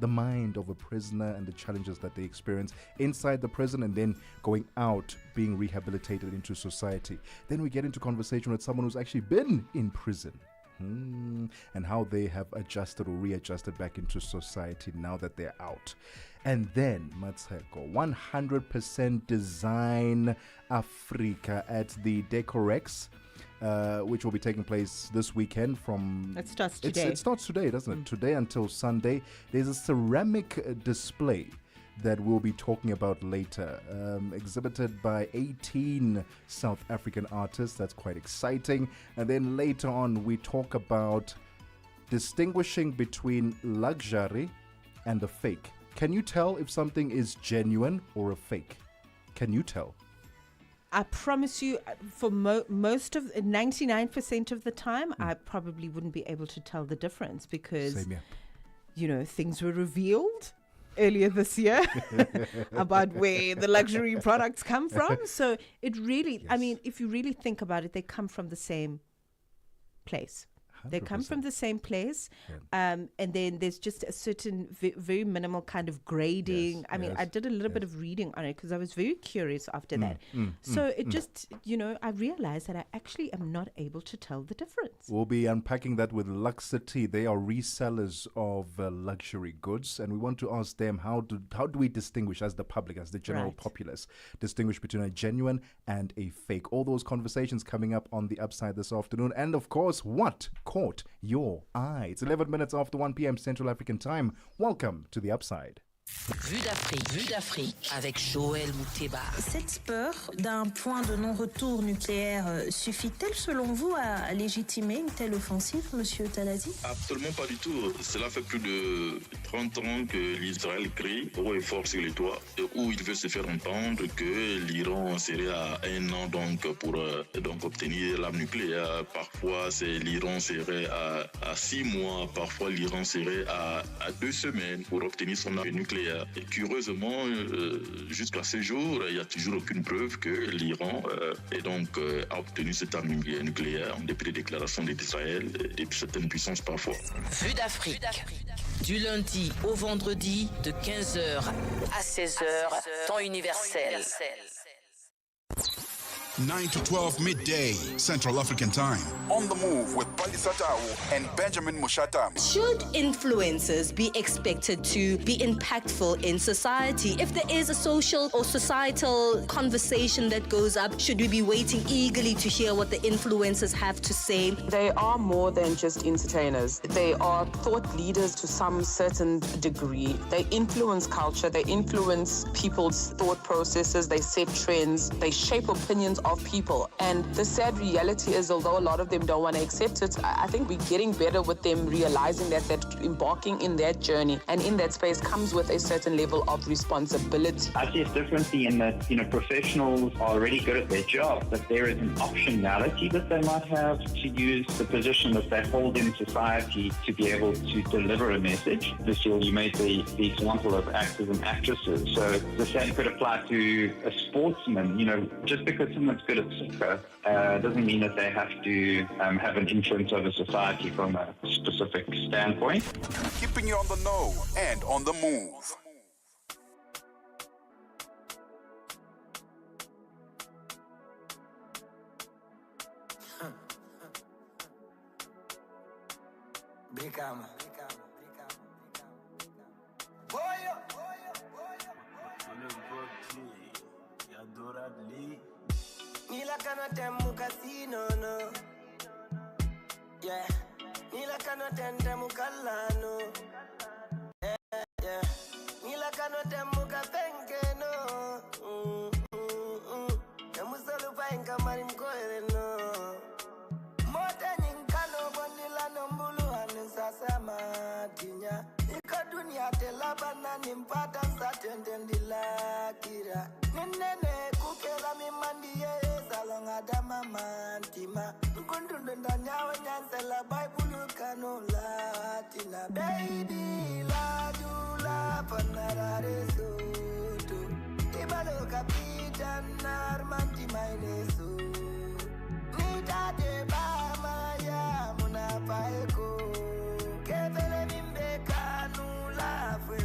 the mind of a prisoner and the challenges that they experience inside the prison and then going out, being rehabilitated into society. Then we get into conversation with someone who's actually been in prison. And how they have adjusted or readjusted back into society now that they're out. And then, Mmatsheko, 100% Design Africa at the Decorex, which will be taking place this weekend from... It starts today. It starts today, doesn't it? Today until Sunday. There's a ceramic display that we'll be talking about later, exhibited by 18 South African artists. That's quite exciting. And then later on, we talk about distinguishing between luxury and a fake. Can you tell if something is genuine or a fake? Can you tell? I promise you, for most of 99% of the time, I probably wouldn't be able to tell the difference because, things were revealed earlier this year about where the luxury products come from. So it really, if you really think about it, they come from the same place. 100%. They come from the same place. And then there's just a certain very minimal kind of grading. I did a little bit of reading on it because I was very curious after that. It just, I realized that I actually am not able to tell the difference. We'll be unpacking that with Luxity. They are resellers of luxury goods. And we want to ask them, how do we distinguish as the public, as the general populace, distinguish between a genuine and a fake? All those conversations coming up on the Upside this afternoon. And of course, what caught your eye? It's 11 minutes after 1 p.m. Central African Time. Welcome to the Upside. Vue d'Afrique avec Joël Mouteba. Cette peur d'un point de non-retour nucléaire suffit-elle selon vous à légitimer une telle offensive, Monsieur Talazi? Absolument pas du tout. Cela fait plus de 30 ans que l'Israël crie haut et fort sur les toits où il veut se faire entendre que l'Iran serait à 1 an pour obtenir l'arme nucléaire. Parfois, l'Iran serait à 6 mois. Parfois, l'Iran serait à 2 semaines pour obtenir son arme nucléaire. Et curieusement, jusqu'à ce jour, il n'y a toujours aucune preuve que l'Iran a obtenu cette arme nucléaire, en dépit des déclarations d'Israël et de certaines puissances parfois. Vue d'Afrique, du lundi au vendredi de 15h à 16h, temps universel. 9 to 12 midday, Central African Time. On the move with Palisa Tau and Benjamin Mushatami. Should influencers be expected to be impactful in society? If there is a social or societal conversation that goes up, should we be waiting eagerly to hear what the influencers have to say? They are more than just entertainers. They are thought leaders to some certain degree. They influence culture. They influence people's thought processes. They set trends. They shape opinions of people. And the sad reality is, although a lot of them don't want to accept it, I think we're getting better with them realizing that embarking in that journey and in that space comes with a certain level of responsibility. I see it differently in that, professionals are already good at their job, but there is an optionality that they might have to use the position that they hold in society to be able to deliver a message. This year you made the example of actors and actresses. So the same could apply to a sportsman. Just because someone's good at soccer doesn't mean that they have to have an influence over society from a specific standpoint. Keeping you on the know and on the move. Nila kana temu casino no. Yeah. Nila kana temu kalano. Yeah. Nila kana temu kapenke no. Temu solo pa inka mari mkoele no. Mote ninkano bonila no mbulu anisasa matinya. Ika dunia telaba na nimpata sa tendendila kira. Ninene kukela mimandi salonga dama mantima. Nkundundu ndanyawe nyansela Bible kanola tina. Baby la dula panarare soto. Ibalo kapita narmanti maineso. Nita de bama ya munapaeko. Kevele mimbe kanula fwe.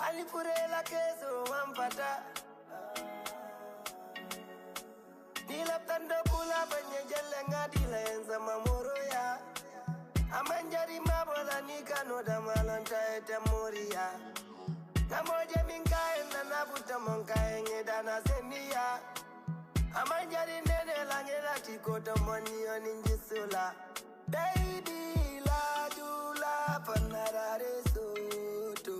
Alipurela keso wampata Dila tando kula banye jelenga dila enza mamoroya Amanjari mabola nika no damalanta ete moria Namoje minkae na nabuta monkae ngedana semia Amanjari nene langela tikoto monio ninjisula Baby la dula panarare soto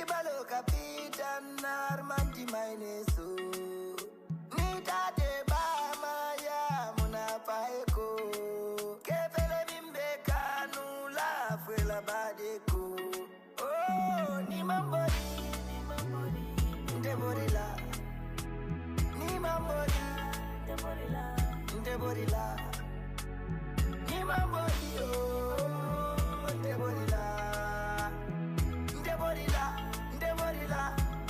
Ibalo kapitan narmanti maineso Nita de bama ya munapaeko Kefele bimbe kanula fuela badeko Oh ni mambori Ndeborila Ni mambori Ndeborila Ni mambori oh Ndeborila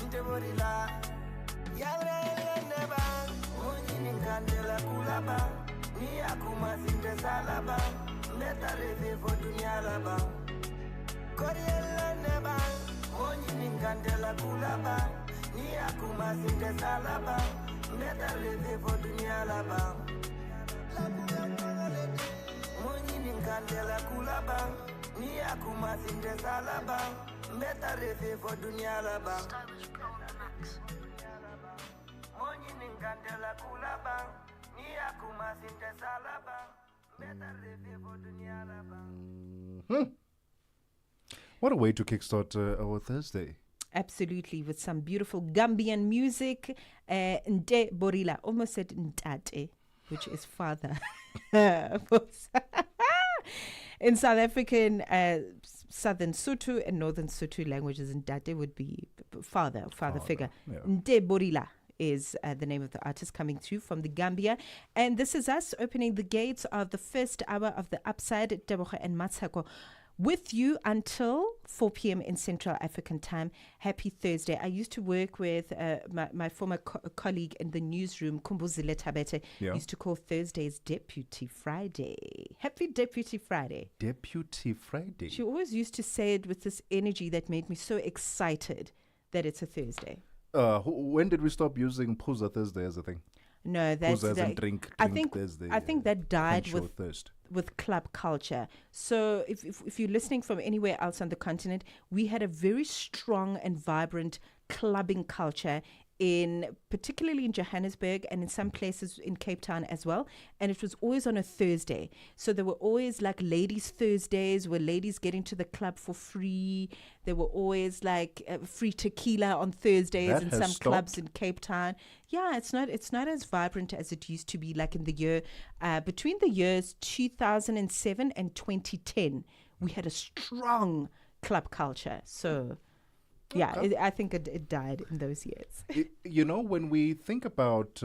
Ndeborila Yalele neba Mujini kandela kulaba Ni akuma sinte salaba Meta reve fo dunia laba Koriele neba Mujini kandela kulaba Ni akuma sinte salaba Meta reve fo dunia laba Mujini kandela kulaba Ni akuma sinte salaba Meta reve fo dunia laba Monyi ningandela kulaba Ni akuma sinte salaba Meta reve fo dunia laba What a way to kickstart our Thursday. Absolutely, with some beautiful Gambian music. Nde Borila, almost said Ntate, which is father. In South African, Southern Sotho and Northern Sotho languages, Ntate would be father figure. Yeah. Nde Borila is the name of the artist coming through from the Gambia. And this is us opening the gates of the first hour of the Upside, Tebogo and Mmatsheko, with you until 4 p.m. in Central African time. Happy Thursday. I used to work with my former colleague in the newsroom, Kumbuzile Tabete, used to call Thursdays Deputy Friday. Happy Deputy Friday. Deputy Friday. She always used to say it with this energy that made me so excited that it's a Thursday. When did we stop using Puza Thursday as a thing? No, that's Puza as in drink Thursday. I think that died thirst. With club culture. So if you're listening from anywhere else on the continent, we had a very strong and vibrant clubbing culture particularly in Johannesburg and in some places in Cape Town as well. And it was always on a Thursday. So there were always like ladies' Thursdays where ladies get into the club for free. There were always like free tequila on Thursdays in some clubs in Cape Town. Yeah, it's not as vibrant as it used to be, like in the year between the years 2007 and 2010. We had a strong club culture. So yeah, I think it died in those years. When we think about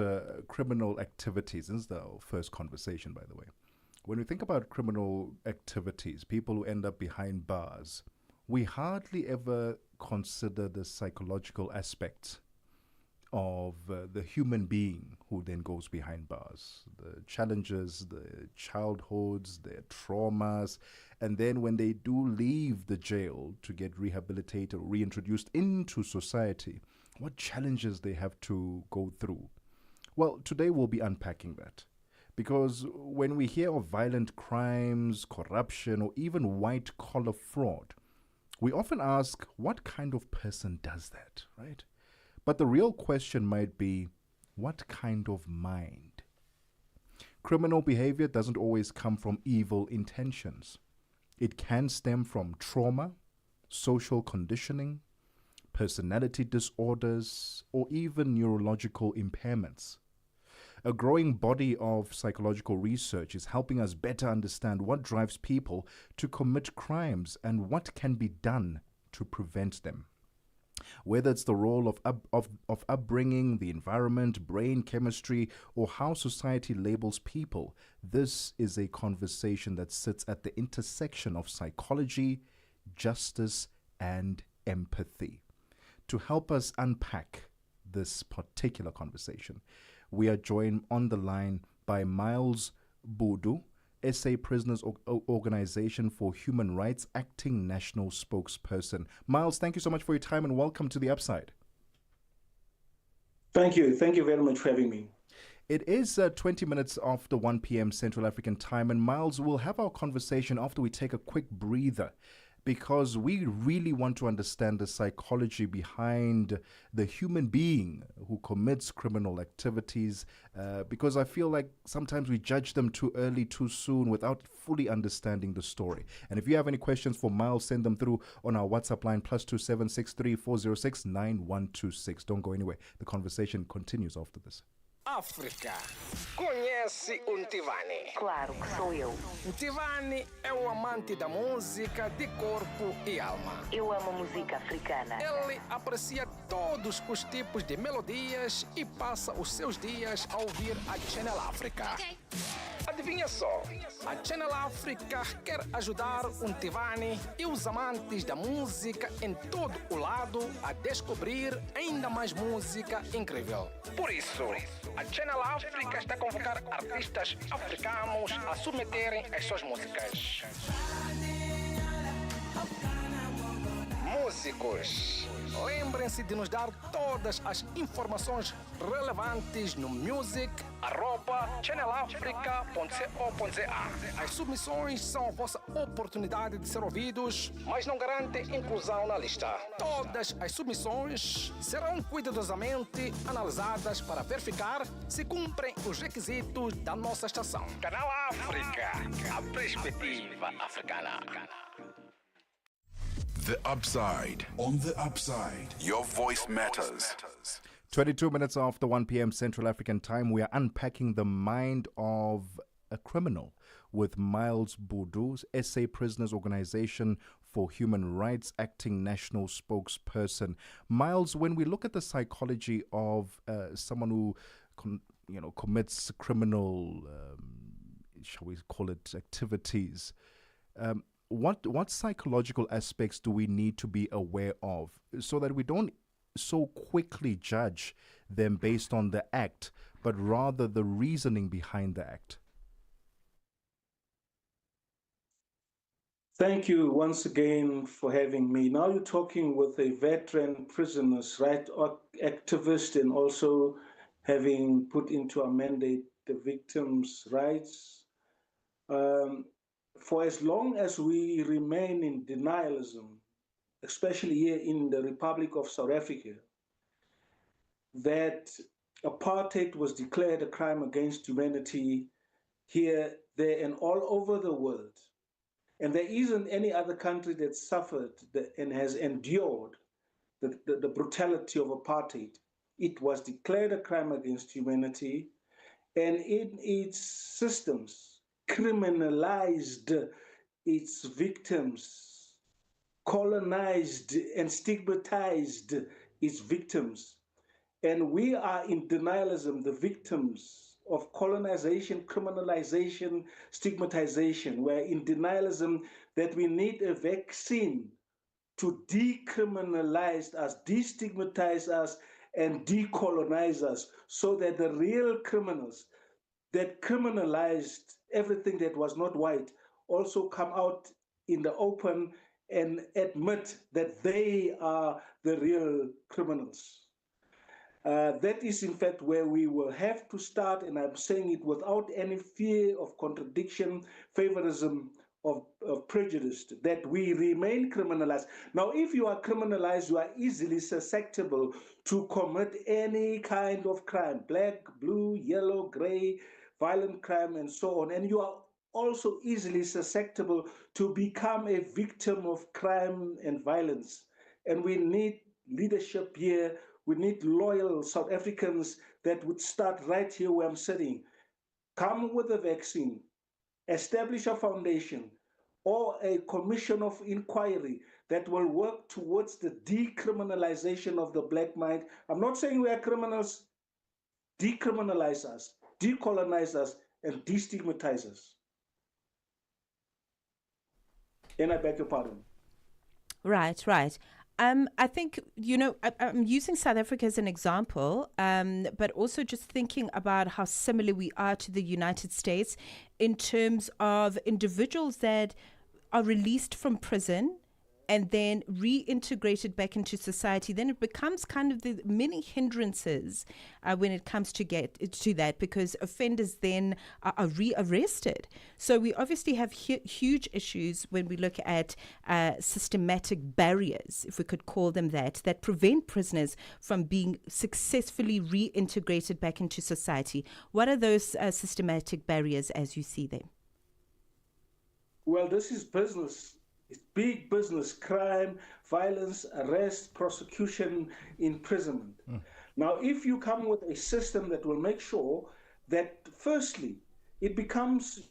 criminal activities, this is the first conversation, by the way. When we think about criminal activities, people who end up behind bars, we hardly ever consider the psychological aspects of the human being who then goes behind bars, the challenges, the childhoods, their traumas, and then when they do leave the jail to get rehabilitated or reintroduced into society, what challenges they have to go through. Well, today we'll be unpacking that, because when we hear of violent crimes, corruption, or even white-collar fraud, we often ask, what kind of person does that, right? But the real question might be, what kind of mind Criminal behavior doesn't always come from evil intentions. It can stem from trauma, social conditioning, personality disorders, or even neurological impairments. A growing body of psychological research is helping us better understand what drives people to commit crimes and what can be done to prevent them. Whether it's the role of upbringing, the environment, brain chemistry, or how society labels people, this is a conversation that sits at the intersection of psychology, justice, and empathy. To help us unpack this particular conversation, we are joined on the line by Miles Bodu, SA Prisoners Organization for Human Rights Acting National Spokesperson. Miles, thank you so much for your time and welcome to The Upside. Thank you. Thank you very much for having me. It is 20 minutes after 1 p.m. Central African time, and Miles, we'll have our conversation after we take a quick breather, because we really want to understand the psychology behind the human being who commits criminal activities, because I feel like sometimes we judge them too early, too soon, without fully understanding the story. And if you have any questions for Miles, send them through on our WhatsApp line, +27 63 406 9126. Don't go anywhere. The conversation continues after this. África. Conhece o Ntivani? Claro que sou eu. Ntivani é o amante da música de corpo e alma. Eu amo música africana. Ele aprecia todos os tipos de melodias e passa os seus dias a ouvir a Channel África. Okay. Adivinha só, a Channel África quer ajudar o Ntivani e os amantes da música em todo o lado a descobrir ainda mais música incrível. Por isso, a Channel África está a convocar artistas africanos a submeterem as suas músicas. Músicos, lembrem-se de nos dar todas as informações relevantes no music@channelafrica.co.za. As submissões são a vossa oportunidade de ser ouvidos, mas não garantem inclusão na lista. Todas as submissões serão cuidadosamente analisadas para verificar se cumprem os requisitos da nossa estação. Canal África, a perspectiva africana. The Upside. On The Upside, your voice matters. 22 minutes after 1 p.m. Central African time, we are unpacking the mind of a criminal with Miles Bodu, SA Prisoners Organization for Human Rights Acting National Spokesperson. Miles, when we look at the psychology of someone who commits criminal, shall we call it, activities, what psychological aspects do we need to be aware of so that we don't so quickly judge them based on the act, but rather the reasoning behind the act? Thank you once again for having me. Now you're talking with a veteran prisoners' rights activist and also having put into a mandate the victims' rights. For as long as we remain in denialism, especially here in the Republic of South Africa, that apartheid was declared a crime against humanity here, there, and all over the world. And there isn't any other country that suffered and has endured the brutality of apartheid. It was declared a crime against humanity, and in its systems, criminalized its victims, colonized and stigmatized its victims. And we are in denialism, the victims of colonization, criminalization, stigmatization. We're in denialism that we need a vaccine to decriminalize us, destigmatize us, and decolonize us so that the real criminals that criminalized everything that was not white also come out in the open and admit that they are the real criminals. That is, in fact, where we will have to start, and I'm saying it without any fear of contradiction, favorism, of prejudice, that we remain criminalized. Now, if you are criminalized, you are easily susceptible to commit any kind of crime, black, blue, yellow, gray, violent crime, and so on. And you are also easily susceptible to become a victim of crime and violence. And we need leadership here. We need loyal South Africans that would start right here where I'm sitting. Come with a vaccine, establish a foundation or a commission of inquiry that will work towards the decriminalization of the black mind. I'm not saying we are criminals. Decriminalize us, decolonize us, and destigmatize us. And I beg your pardon. Right. I think, I'm using South Africa as an example, but also just thinking about how similar we are to the United States in terms of individuals that are released from prison and then reintegrated back into society. Then it becomes kind of the many hindrances when it comes to that, because offenders then are rearrested. So we obviously have huge issues when we look at systematic barriers, if we could call them that prevent prisoners from being successfully reintegrated back into society. What are those systematic barriers as you see them? Well, this is business. It's big business: crime, violence, arrest, prosecution, imprisonment. Now, if you come with a system that will make sure that, firstly, it becomes,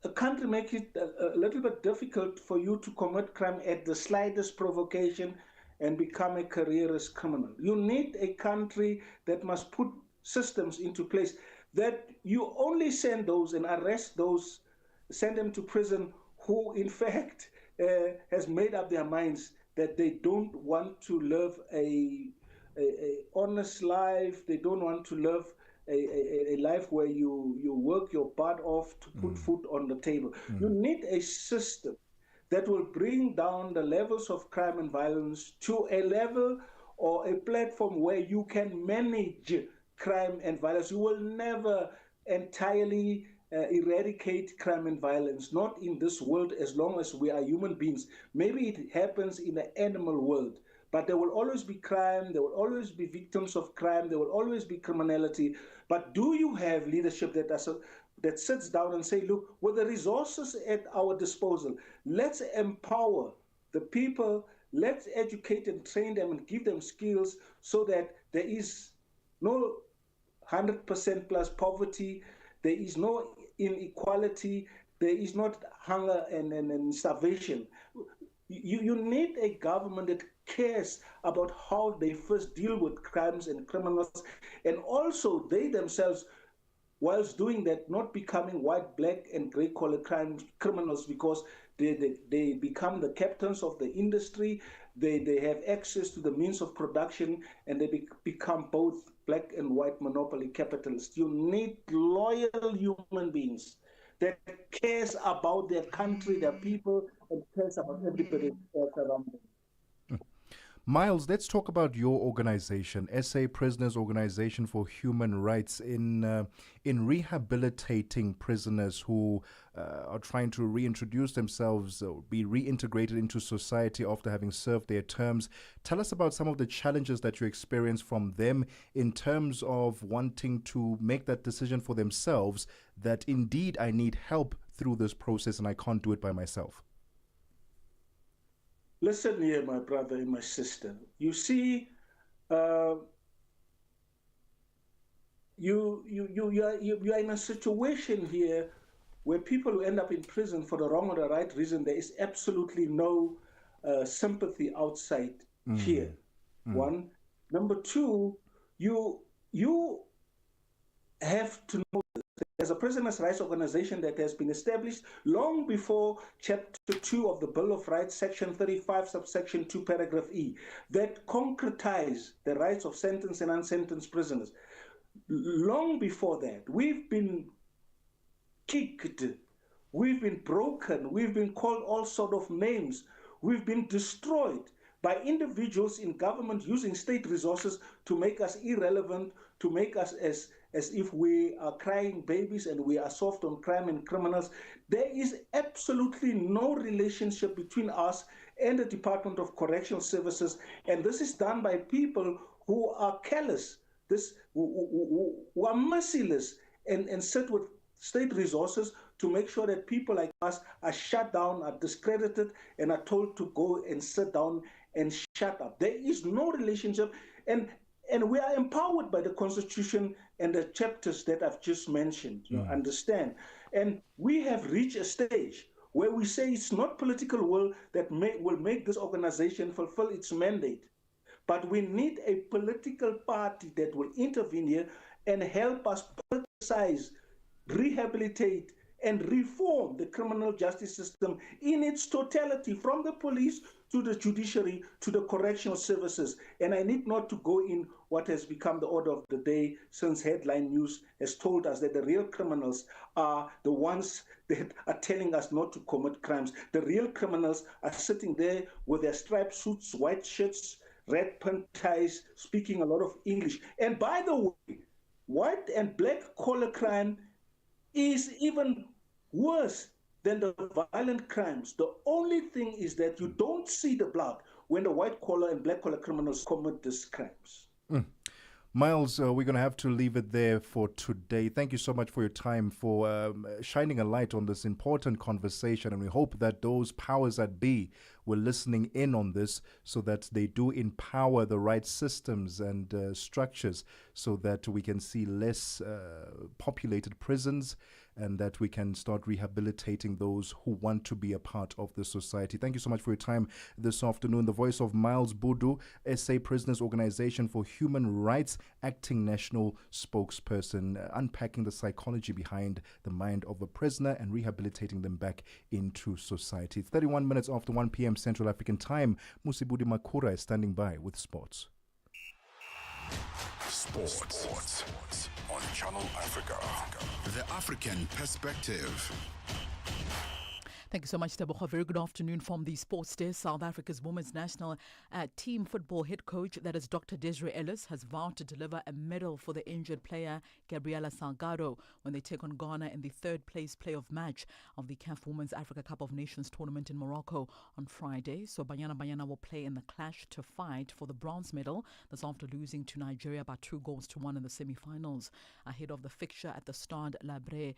a country make it a little bit difficult for you to commit crime at the slightest provocation and become a careerist criminal. You need a country that must put systems into place that you only send those and arrest those, send them to prison who, in fact, has made up their minds that they don't want to live a honest life. They don't want to live a life where you work your butt off to put food on the table. You need a system that will bring down the levels of crime and violence to a level or a platform where you can manage crime and violence. You will never entirely eradicate crime and violence, not in this world, as long as we are human beings. Maybe it happens in the animal world, but there will always be crime, there will always be victims of crime, there will always be criminality. But do you have leadership that sits down and say, look, with the resources at our disposal, let's empower the people, let's educate and train them and give them skills so that there is no 100% plus poverty, there is no inequality, there is not hunger and starvation. You need a government that cares about how they first deal with crimes and criminals, and also they themselves, whilst doing that, not becoming white, black, and gray-collar criminals, because they become the captains of the industry, they have access to the means of production, and they become both black and white monopoly capitalists. You need loyal human beings that cares about their country, their people, and cares about everybody else around them. Miles, let's talk about your organization, SA Prisoners Organization for Human Rights, in rehabilitating prisoners who are trying to reintroduce themselves or be reintegrated into society after having served their terms. Tell us about some of the challenges that you experience from them in terms of wanting to make that decision for themselves that indeed I need help through this process and I can't do it by myself. Listen here, my brother and my sister. You see, you are in a situation here where people who end up in prison for the wrong or the right reason, there is absolutely no sympathy outside here. One. Number two, you have to know there's a prisoners' rights organization that has been established long before Chapter 2 of the Bill of Rights, Section 35, subsection 2, paragraph E, that concretize the rights of sentenced and unsentenced prisoners. Long before that, we've been kicked, we've been broken, we've been called all sort of names, we've been destroyed by individuals in government using state resources to make us irrelevant, to make us as if we are crying babies and we are soft on crime and criminals. There is absolutely no relationship between us and the Department of Correctional Services, and this is done by people who are callous, who are merciless, and sit with state resources to make sure that people like us are shut down, are discredited, and are told to go and sit down and shut up. There is no relationship, and we are empowered by the Constitution and the chapters that I've just mentioned, understand. And we have reached a stage where we say it's not political will that will make this organization fulfill its mandate, but we need a political party that will intervene here and help us politicize, rehabilitate, and reform the criminal justice system in its totality, from the police to the judiciary to the correctional services. And I need not to go in what has become the order of the day, since headline news has told us that the real criminals are the ones that are telling us not to commit crimes. The real criminals are sitting there with their striped suits, white shirts, red pin ties, speaking a lot of English. And by the way, white and black collar crime is even worse than the violent crimes. The only thing is that you don't see the blood when the white collar and black collar criminals commit these crimes. Miles, we're going to have to leave it there for today. Thank you so much for your time, for shining a light on this important conversation. And we hope that those powers that be were listening in on this, so that they do empower the right systems and structures, so that we can see less populated prisons, and that we can start rehabilitating those who want to be a part of the society. Thank you so much for your time this afternoon. The voice of Miles Budu, SA Prisoners Organization for Human Rights, acting national spokesperson, unpacking the psychology behind the mind of a prisoner and rehabilitating them back into society. It's 31 minutes after 1 p.m. Central African Time. Musibudi Makura is standing by with sports. Sports on Channel Africa. The African perspective. Thank you so much, Tebogo. Very good afternoon from the Sports Desk. South Africa's women's national team football head coach, that is Dr. Desiree Ellis, has vowed to deliver a medal for the injured player Gabriela Salgado when they take on Ghana in the third place playoff match of the CAF Women's Africa Cup of Nations tournament in Morocco on Friday. So Banyana will play in the clash to fight for the bronze medal. That's after losing to Nigeria by 2-1 in the semi-finals. Ahead of the fixture at the Stade Labre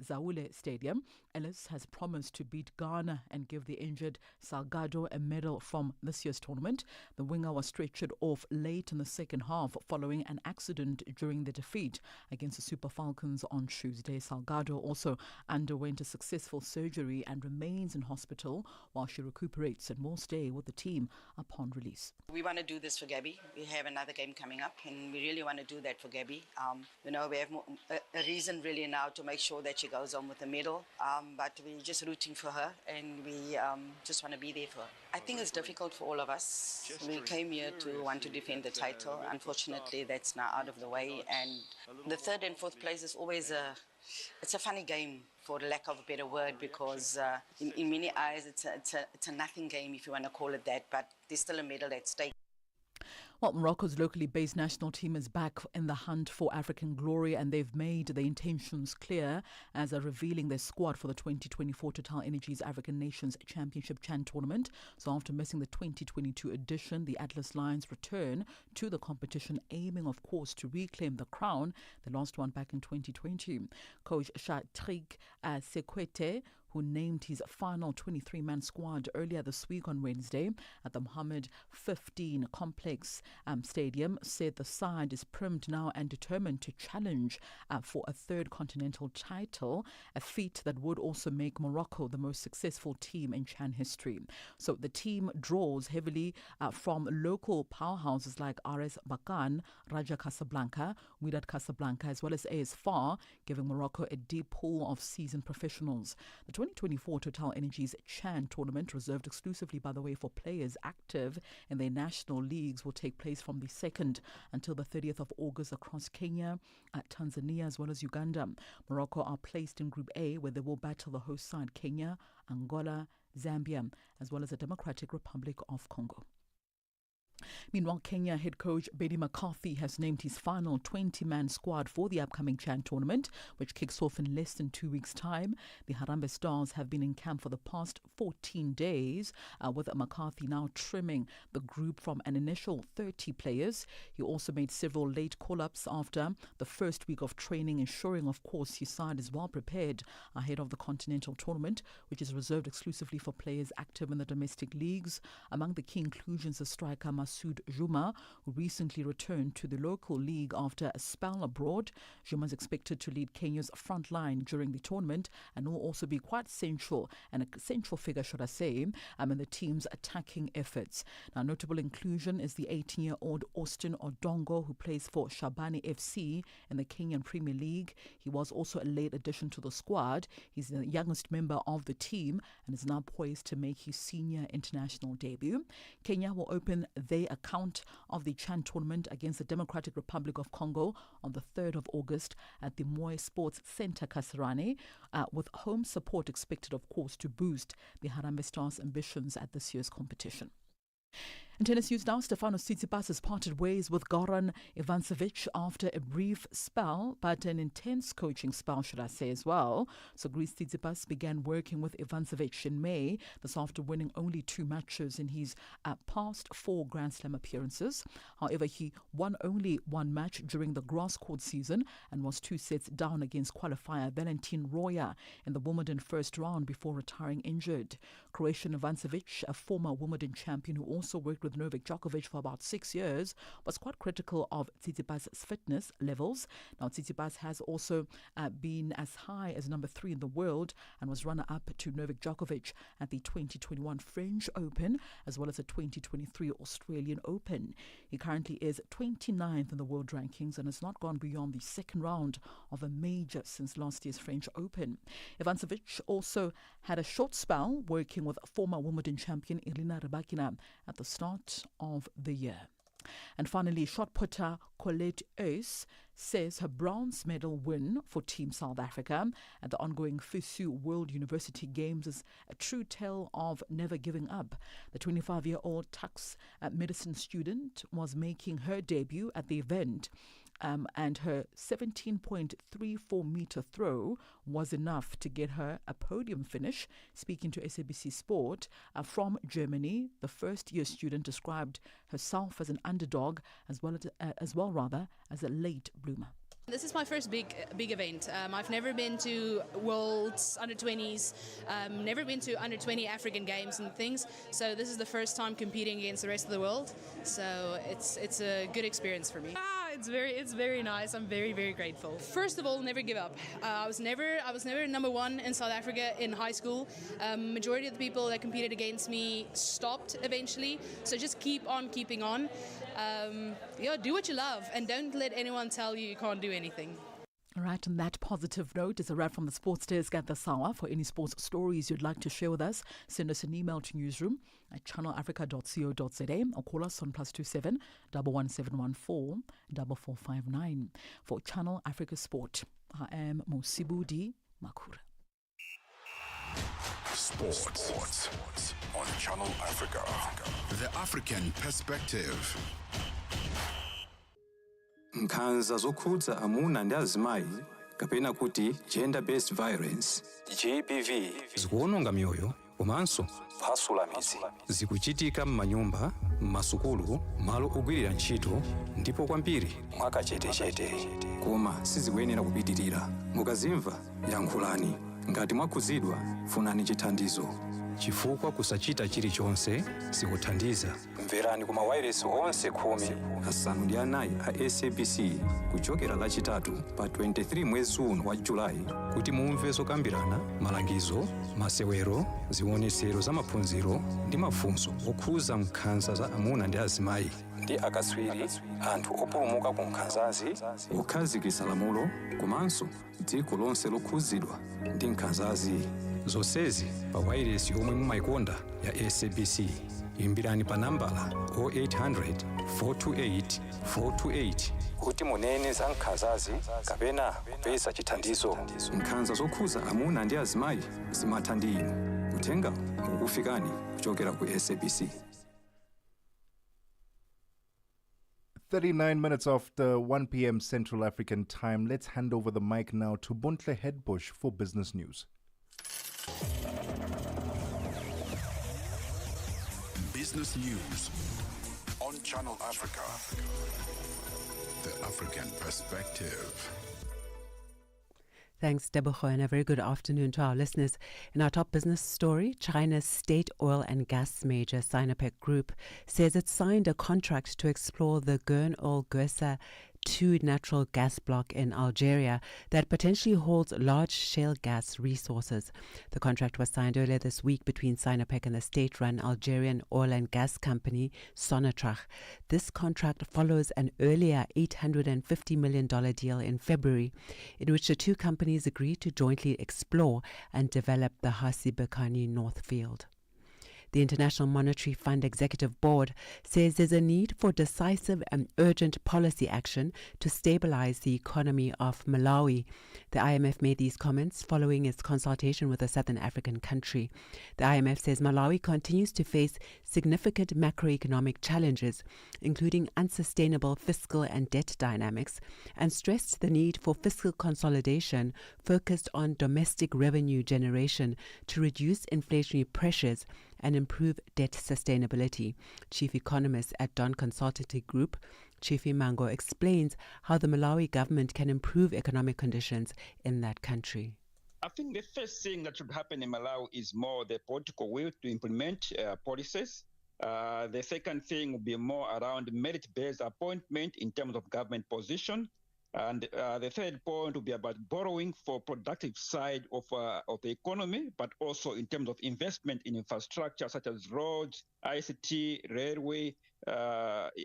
Zaoule Stadium, Ellis has promised to beat Ghana and give the injured Salgado a medal from this year's tournament. The winger was stretchered off late in the second half following an accident during the defeat against the Super Falcons on Tuesday. Salgado also underwent a successful surgery and remains in hospital while she recuperates and will stay with the team upon release. We want to do this for Gabby. We have another game coming up and we really want to do that for Gabby. We have a reason really now to make sure that she goes on with the medal, but we're just rooting for her and we just want to be there for her. I think it's difficult for all of us. We came here to want to defend the title. Unfortunately, that's now out of the way, and the third and fourth place is always it's a funny game, for lack of a better word, because in many eyes it's a nothing game, if you want to call it that, but there's still a medal at stake. Well, Morocco's locally based national team is back in the hunt for African glory, and they've made their intentions clear as they're revealing their squad for the 2024 Total Energies African Nations Championship Chan tournament. So after missing the 2022 edition, the Atlas Lions return to the competition, aiming, of course, to reclaim the crown. They lost one back in 2020. Coach Shatrik Sekwete, who named his final 23-man squad earlier this week on Wednesday at the Mohammed 15 Complex Stadium, said the side is primed now and determined to challenge for a third continental title, a feat that would also make Morocco the most successful team in Chan history. So the team draws heavily from local powerhouses like RS Bakan, Raja Casablanca, Wydad Casablanca, as well as AS FAR, giving Morocco a deep pool of seasoned professionals. The 2024 Total Energies Chan tournament, reserved exclusively, by the way, for players active in their national leagues, will take place from the 2nd until the 30th of August across Kenya, Tanzania, as well as Uganda. Morocco are placed in Group A, where they will battle the host side Kenya, Angola, Zambia, as well as the Democratic Republic of Congo. Meanwhile, Kenya head coach Betty McCarthy has named his final 20-man squad for the upcoming Chan tournament, which kicks off in less than 2 weeks' time. The Harambee Stars have been in camp for the past 14 days, with McCarthy now trimming the group from an initial 30 players. He also made several late call-ups after the first week of training, ensuring, of course, his side is well prepared ahead of the Continental Tournament, which is reserved exclusively for players active in the domestic leagues. Among the key inclusions, the striker Masood Juma, who recently returned to the local league after a spell abroad. Juma is expected to lead Kenya's front line during the tournament and will also be quite central, and a central figure, should I say, in the team's attacking efforts. Now, notable inclusion is the 18-year-old Austin Odongo, who plays for Shabani FC in the Kenyan Premier League. He was also a late addition to the squad. He's the youngest member of the team and is now poised to make his senior international debut. Kenya will open their account of the Chan tournament against the Democratic Republic of Congo on the 3rd of August at the Moy Sports Centre Kasarani, with home support expected, of course, to boost the Harambee Stars' ambitions at this year's competition. In tennis news now, Stefanos Tsitsipas has parted ways with Goran Ivanisevic after a brief spell, but an intense coaching spell, should I say, as well. So Greece Tsitsipas began working with Ivanisevic in May, this after winning only 2 matches in his past 4 Grand Slam appearances. However, he won only 1 match during the grass court season and was 2 sets down against qualifier Valentin Roya in the Wimbledon first round before retiring injured. Croatian Ivanisevic, a former Wimbledon champion who also worked with Novak Djokovic for about 6 years, was quite critical of Tsitsipas' fitness levels. Now, Tsitsipas has also been as high as number 3 in the world and was runner-up to Novak Djokovic at the 2021 French Open as well as the 2023 Australian Open. He currently is 29th in the world rankings and has not gone beyond the second round of a major since last year's French Open. Ivanisevic also had a short spell working with former Wimbledon champion Elina Rybakina at the start of the year. And finally, shot putter Colette Uys says her bronze medal win for Team South Africa at the ongoing FISU World University Games is a true tale of never giving up. The 25-year-old Tux medicine student was making her debut at the event, and her 17.34 meter throw was enough to get her a podium finish. Speaking to SABC Sport from Germany, the first-year student described herself as an underdog as well as a late bloomer. This is my first big event. I've never been to Worlds under 20s, never been to under 20 African games and things. So this is the first time competing against the rest of the world. So it's a good experience for me. It's very nice. I'm very, very grateful. First of all, never give up. I was never number 1 in South Africa in high school. Majority of the people that competed against me stopped eventually. So just keep on keeping on. Do what you love and don't let anyone tell you can't do anything. All right, on that positive note, is a wrap from the Sports Desk at this hour. For any sports stories you'd like to share with us, send us an email to newsroom@channelafrica.co.za or call us on +27 11714 4459. For Channel Africa Sport, I am Mosibudi Makura. Sports on Channel Africa. The African Perspective. Nkhanza zokhudza amuna ndi azimayi kapena kuti gender-based violence GBV zikuwononga mioyo komanso kuphwasula midzi. Zikuchitika m'manyumba, m'masukulu, malo ogwirira ntchito ndipo kwambiri mwakachetechete. Koma sizikuyenera kupitirira. Mukazimva yankhulani. Ngati mwakhuzidwa funani chithandizo. Chifukwa kusachita chilichonse sikuthandiza. Mverani kuma wireless onse 14 a SABC kuchokera lachitatu pa 23 mwezi uno wa Julai kuti mumve zokambirana, malangizo, masewero, zionetsero za maphunziro ndi mafunso okhuza nkhanza za amuna ndi azimayi ndi akatswiri, anthu opulumuka ku nkhanzazi, okhazikitsa lamulo komanso dziko lonse lokhuzidwa ndi nkhanzazi. Zonsezi pa wireless yomwe mumayikonda ya SABC. Imbirani pa nambala 0800 428 428 kuti munene za nkhanzazi kapena kupeza chithandizo. Nkhanza zokhuza amuna ndi azimayi zimatha ndi inu. Uthenga ukufikani kuchokera ku SABC. 39 minutes after 1 p.m. Central African time. Let's hand over the mic now to Bontle Headbush for business news. Business news on Channel Africa. The African perspective. Thanks, Tebogo, and a very good afternoon to our listeners. In our top business story, China's state oil and gas major Sinopec Group says it signed a contract to explore the Gurn-Oel-Gursa 2 natural gas block in Algeria that potentially holds large shale gas resources. The contract was signed earlier this week between Sinopec and the state-run Algerian oil and gas company Sonatrach. This contract follows an earlier $850 million deal in February, in which the two companies agreed to jointly explore and develop the Hassi-Berkane North Field. The International Monetary Fund Executive Board says there's a need for decisive and urgent policy action to stabilize the economy of Malawi. The IMF made these comments following its consultation with a southern African country. The IMF says Malawi continues to face significant macroeconomic challenges, including unsustainable fiscal and debt dynamics, and stressed the need for fiscal consolidation focused on domestic revenue generation to reduce inflationary pressures and improve debt sustainability. Chief economist at Don Consultancy Group, Chief Mango, explains how the Malawi government can improve economic conditions in that country. I think the first thing that should happen in Malawi is more the political will to implement policies. The second thing will be more around merit-based appointment in terms of government position. And the third point will be about borrowing for productive side of the economy, but also in terms of investment in infrastructure such as roads, ICT, railway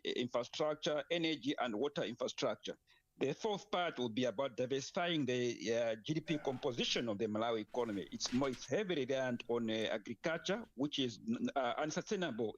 infrastructure, energy and water infrastructure. The fourth part will be about diversifying the GDP composition of the Malawi economy. It's heavily reliant on agriculture, which is unsustainable.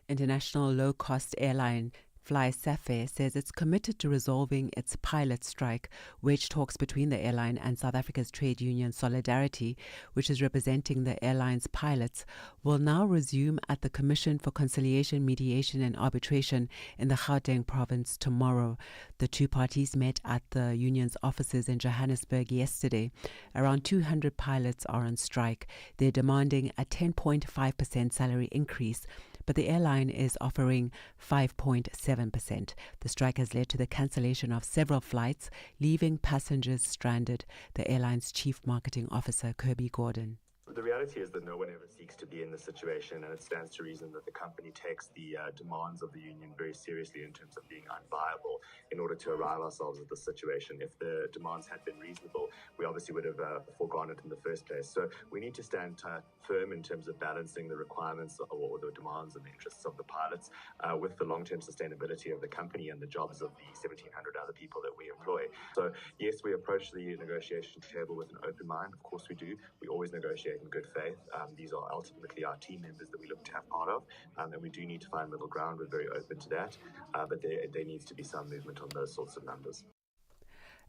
International low-cost airline Fly Safair says it's committed to resolving its pilot strike. Wage talks between the airline and South Africa's trade union Solidarity, which is representing the airline's pilots, will now resume at the Commission for Conciliation, Mediation and Arbitration in the Gauteng province tomorrow. The two parties met at the union's offices in Johannesburg yesterday. Around 200 pilots are on strike. They're demanding a 10.5% salary increase, but the airline is offering 5.7%. The strike has led to the cancellation of several flights, leaving passengers stranded. The airline's chief marketing officer, Kirby Gordon. The reality is that no one ever seeks to be in this situation, and it stands to reason that the company takes the demands of the union very seriously in terms of being unviable in order to arrive ourselves at this situation. If the demands had been reasonable, we obviously would have foregone it in the first place. So we need to stand firm in terms of balancing the requirements or the demands and the interests of the pilots with the long-term sustainability of the company and the jobs of the 1,700 other people that we employ. So yes, we approach the negotiation table with an open mind. Of course we do. We always negotiate in good faith. These are ultimately our team members that we look to have part of, and we do need to find middle ground. We're very open to that, but there needs to be some movement on those sorts of numbers.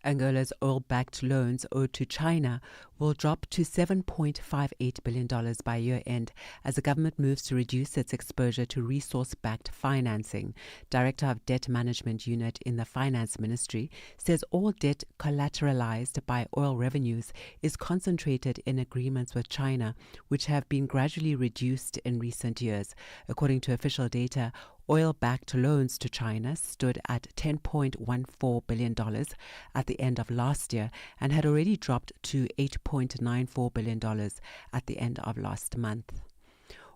Angola's oil-backed loans owed to China will drop to $7.58 billion by year-end as the government moves to reduce its exposure to resource-backed financing. Director of Debt Management Unit in the Finance Ministry says all debt collateralized by oil revenues is concentrated in agreements with China, which have been gradually reduced in recent years. According to official data, oil-backed loans to China stood at $10.14 billion at the end of last year and had already dropped to $8.94 billion at the end of last month.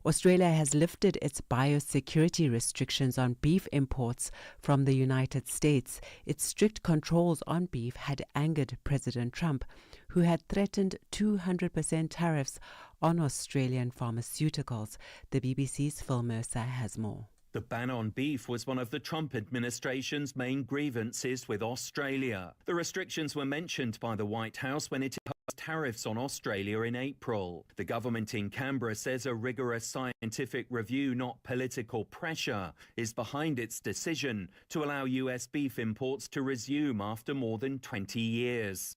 Australia has lifted its biosecurity restrictions on beef imports from the United States. Its strict controls on beef had angered President Trump, who had threatened 200% tariffs on Australian pharmaceuticals. The BBC's Phil Mercer has more. The ban on beef was one of the Trump administration's main grievances with Australia. The restrictions were mentioned by the White House when it imposed tariffs on Australia in April. The government in Canberra says a rigorous scientific review, not political pressure, is behind its decision to allow US beef imports to resume after more than 20 years.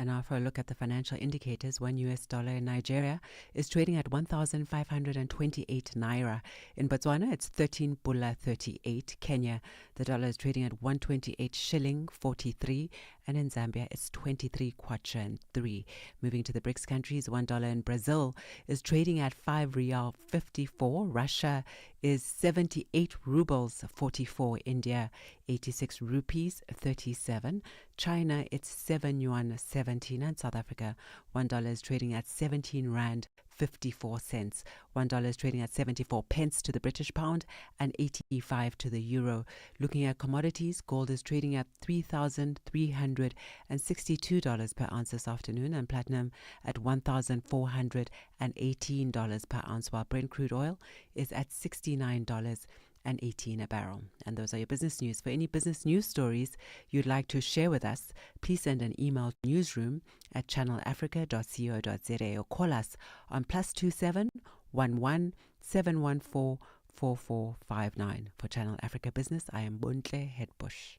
And now for a look at the financial indicators, $1 in Nigeria is trading at 1,528 naira. In Botswana, it's 13 pula 38. Kenya, the dollar is trading at 128 shilling 43. And in Zambia, it's 23 kwacha and 3. Moving to the BRICS countries, $1 in Brazil is trading at 5 real 54. Russia is 78 rubles 44. India, 86 rupees 37. China, it's 7 yuan 17. And South Africa, $1 is trading at 17 rand 54 cents. $1 is trading at 74 pence to the British pound and 85 to the euro. Looking at commodities, gold is trading at $3,362 per ounce this afternoon, and platinum at $1,418 per ounce, while Brent crude oil is at $69.18 a barrel. And those are your business news. For any business news stories you'd like to share with us, please send an email to newsroom@channelafrica.co.za or call us on +27 11 714 4459. For Channel Africa Business, I am Bontle Headbush.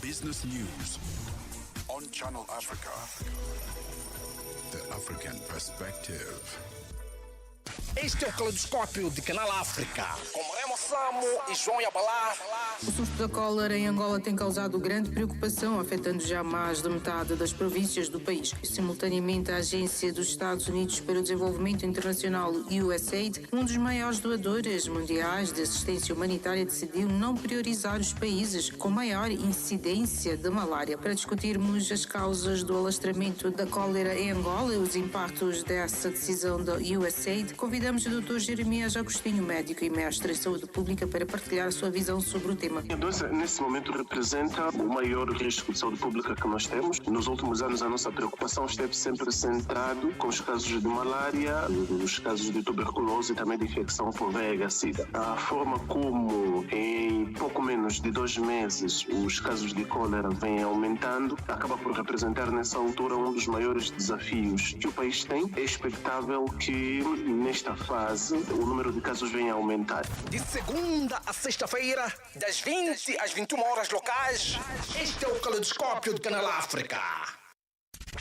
Business news on Channel Africa. The African perspective. Este é o Caleidoscópio de Canal África, com Remo Samo e João Yabalá. O surto da cólera em Angola tem causado grande preocupação, afetando já mais de metade das províncias do país. Simultaneamente, a Agência dos Estados Unidos para o Desenvolvimento Internacional, USAID, um dos maiores doadores mundiais de assistência humanitária, decidiu não priorizar os países com maior incidência de malária. Para discutirmos as causas do alastramento da cólera em Angola e os impactos dessa decisão da USAID, convidamos o Dr. Jeremias Agostinho, médico e mestre em saúde pública, para partilhar a sua visão sobre o tema. A doença, nesse momento, representa o maior risco de saúde pública que nós temos. Nos últimos anos, a nossa preocupação esteve sempre centrado com os casos de malária, os casos de tuberculose e também de infecção por VIH-Sida. A forma como, em pouco menos de 2 meses, os casos de cólera vêm aumentando, acaba por representar, nessa altura, um dos maiores desafios que o país tem. É expectável que, nesta fase, o número de casos venha a aumentar. De segunda a sexta-feira, das 20 às 21 horas locais, este é o Caleidoscópio de Canal África.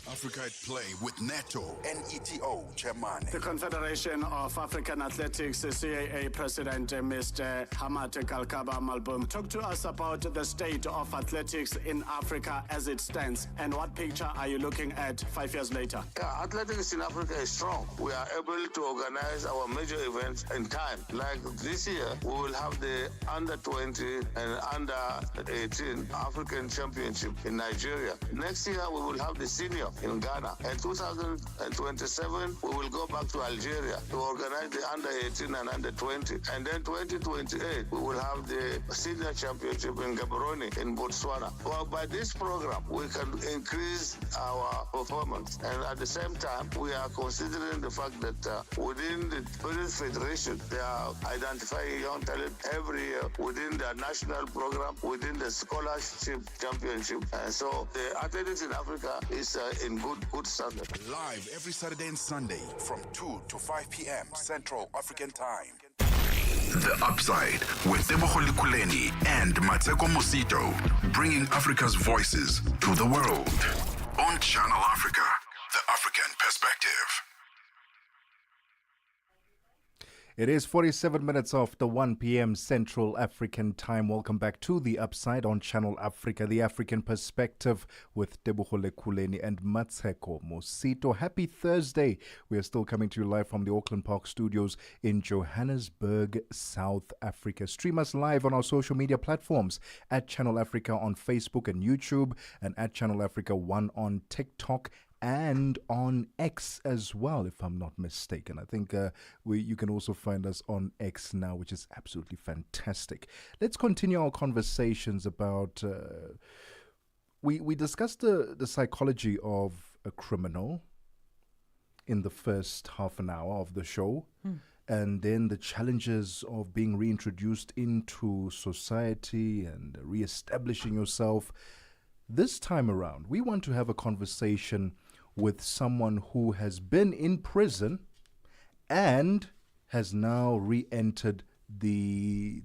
Africa at Play with NATO and NETO chairman. The Confederation of African Athletics, CAA President Mr. Hamad Kalkaba Malboum, talk to us about the state of athletics in Africa as it stands, and what picture are you looking at 5 years later? Yeah, athletics in Africa is strong. We are able to organize our major events in time. Like this year, we will have the under-20 and under-18 African Championship in Nigeria. Next year, we will have the senior in Ghana. In 2027, we will go back to Algeria to organize the under-18 and under-20. And then 2028, we will have the senior championship in Gaborone in Botswana. Well, by this program, we can increase our performance. And at the same time, we are considering the fact that within the British Federation, they are identifying young talent every year within the national program, within the scholarship championship. And so the athletics in Africa is in good standard. Live every Saturday and Sunday from 2 to 5 p.m. Central African Time. The Upside with Tebogo Lekhuleni and Mosito, bringing Africa's voices to the world. On Channel Africa, the African perspective. It is 47 minutes after 1 p.m. Central African Time. Welcome back to The Upside on Channel Africa, the African perspective with Tebogo Lekhuleni and Mmatsheko Mosito. Happy Thursday. We are still coming to you live from the Auckland Park studios in Johannesburg, South Africa. Stream us live on our social media platforms at Channel Africa on Facebook and YouTube, and at Channel Africa 1 on TikTok and on X as well, if I'm not mistaken. I think you can also find us on X now, which is absolutely fantastic. Let's continue our conversations about... We discussed the psychology of a criminal in the first half an hour of the show, and then the challenges of being reintroduced into society and reestablishing yourself. This time around, we want to have a conversation with someone who has been in prison and has now re-entered the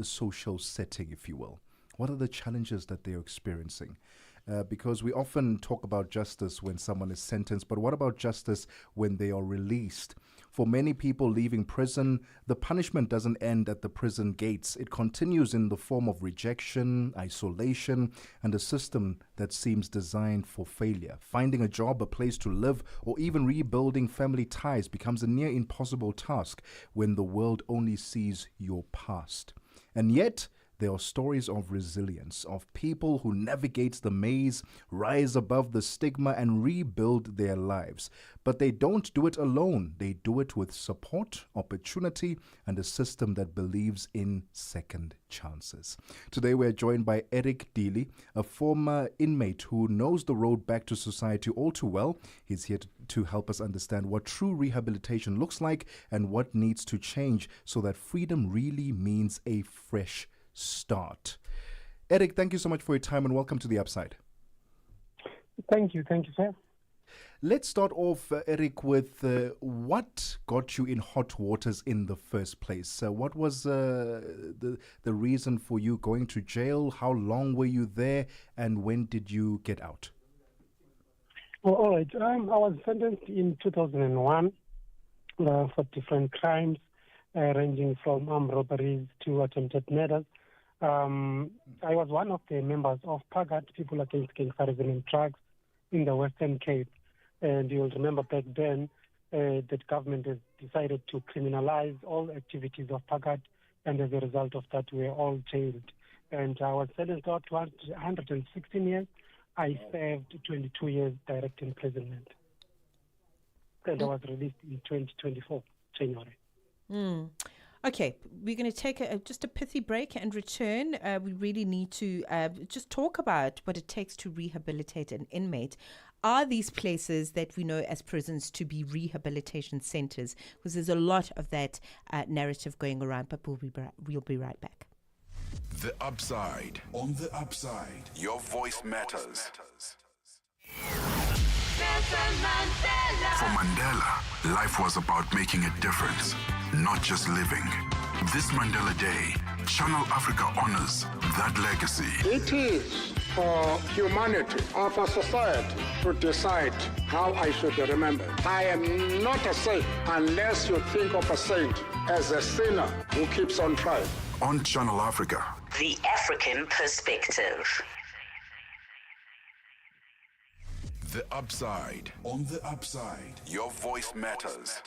social setting, if you will. What are the challenges that they're experiencing? Because we often talk about justice when someone is sentenced, but what about justice when they are released? For many people leaving prison, the punishment doesn't end at the prison gates. It continues in the form of rejection, isolation, and a system that seems designed for failure. Finding a job, a place to live, or even rebuilding family ties becomes a near impossible task when the world only sees your past. And yet, there are stories of resilience, of people who navigate the maze, rise above the stigma, and rebuild their lives. But they don't do it alone. They do it with support, opportunity, and a system that believes in second chances. Today, we're joined by Eric Dili, a former inmate who knows the road back to society all too well. He's here to help us understand what true rehabilitation looks like and what needs to change so that freedom really means a fresh start. Eric, thank you so much for your time and welcome to The Upside. Thank you, sir. Let's start off, Eric, with what got you in hot waters in the first place? What was the reason for you going to jail? How long were you there, and when did you get out? Well, all right. I was sentenced in 2001 for different crimes, ranging from armed robberies to attempted murders. I was one of the members of PAGAT, People Against Gangsterism and Drugs, in the Western Cape. And you'll remember back then that government has decided to criminalize all activities of PAGAT, and as a result of that, we were all jailed. And I was sentenced to 116 years. I served 22 years direct imprisonment. And I was released in 2024, January. Okay, we're going to take just a pithy break and return. We really need to just talk about what it takes to rehabilitate an inmate. Are these places that we know as prisons to be rehabilitation centers? Because there's a lot of that narrative going around, but we'll be right back. The Upside. On The Upside, your voice matters. For Mandela, life was about making a difference, not just living. This Mandela Day, Channel Africa honors that legacy. It is for humanity, or for society, to decide how I should be remembered. I am not a saint unless you think of a saint as a sinner who keeps on trying. On Channel Africa. The African Perspective. The Upside. On The Upside, your voice matters.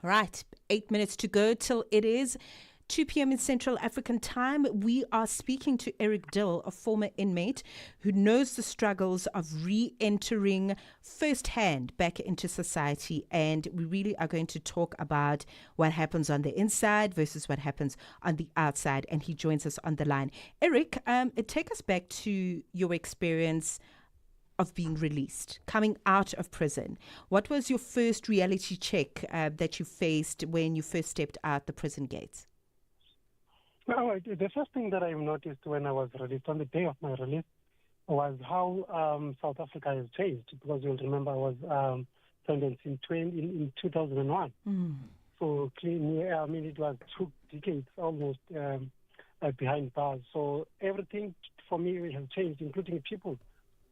Right, 8 minutes to go till it is 2 p.m. in Central African time. We are speaking to Eric Dill, a former inmate who knows the struggles of re-entering firsthand back into society. And we really are going to talk about what happens on the inside versus what happens on the outside. And he joins us on the line. Eric, take us back to your experience of being released, coming out of prison. What was your first reality check that you faced when you first stepped out the prison gates? Well, the first thing that I noticed when I was released, on the day of my release, was how South Africa has changed. Because you'll remember I was sentenced in 2001. So it was 2 decades almost behind bars. So everything for me has changed, including people.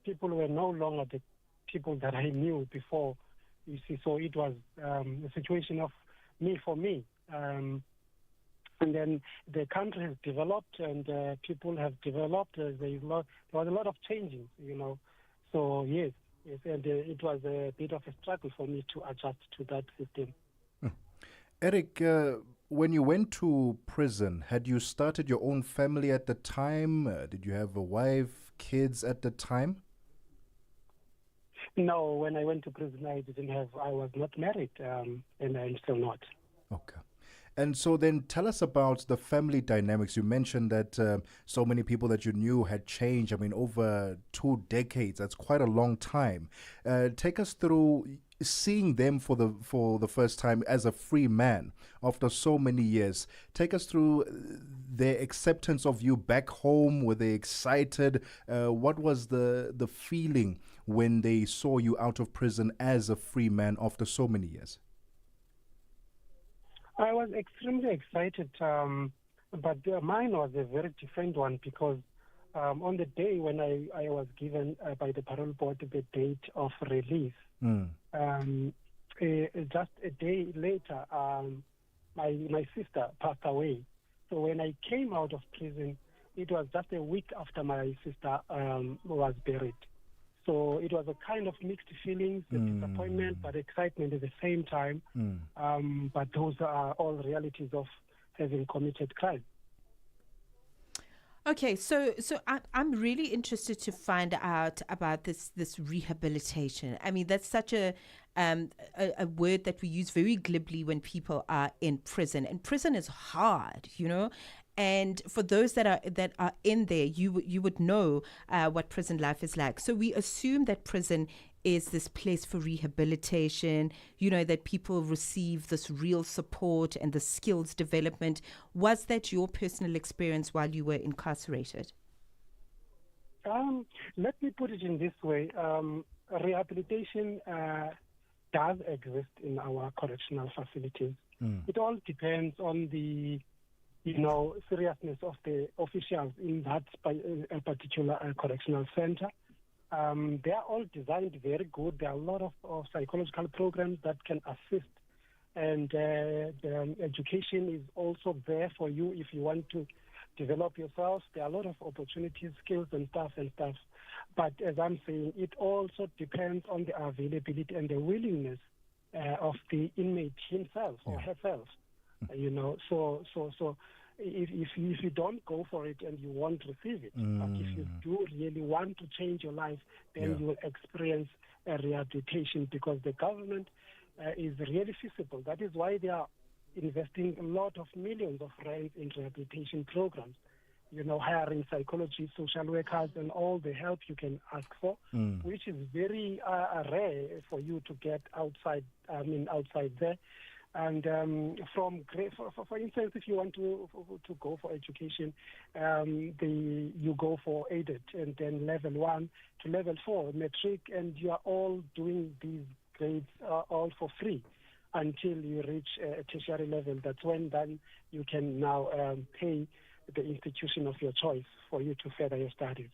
People were no longer the people that I knew before. You see, so it was a situation of me for me. And then the country has developed and people have developed. There was a lot of changing, So yes, and it was a bit of a struggle for me to adjust to that system. Eric, when you went to prison, had you started your own family at the time? Did you have a wife, kids at the time? No, when I went to prison, I was not married, and I'm still not. Okay. And so then tell us about the family dynamics. You mentioned that so many people that you knew had changed. I mean, over 2 decades. That's quite a long time. Take us through seeing them for the first time as a free man after so many years. Take us through their acceptance of you back home. Were they excited? What was the feeling when they saw you out of prison as a free man after so many years? I was extremely excited. But mine was a very different one because on the day when I was given by the parole board the date of release, just a day later, my sister passed away. So when I came out of prison, it was just a week after my sister was buried. So it was a kind of mixed feelings, disappointment, but excitement at the same time. But those are all realities of having committed crime. Okay, so I'm really interested to find out about this rehabilitation. I mean, that's such a word that we use very glibly when people are in prison, and prison is hard, you know. And for those that are in there, you would know what prison life is like. So we assume that prison is this place for rehabilitation, you know, that people receive this real support and the skills development. Was that your personal experience while you were incarcerated? Let me put it in this way. Rehabilitation does exist in our correctional facilities. It all depends on the seriousness of the officials in that particular correctional center. They are all designed very good. There are a lot of psychological programs that can assist, and the education is also there for you if you want to develop yourself. There are a lot of opportunities, skills and stuff. But as I'm saying, it also depends on the availability and the willingness of the inmate himself or herself. So if you don't go for it and you won't receive it, but if you do really want to change your life, then you will experience a rehabilitation, because the government is really feasible. That is why they are investing a lot of millions of rands in rehabilitation programs, hiring psychologists, social workers, and all the help you can ask for, which is very rare for you to get outside there. And for instance, if you want to go for education, you go for aided, and then level 1 to level 4 matric, and you are all doing these grades all for free until you reach a tertiary level. That's when then you can now pay the institution of your choice for you to further your studies.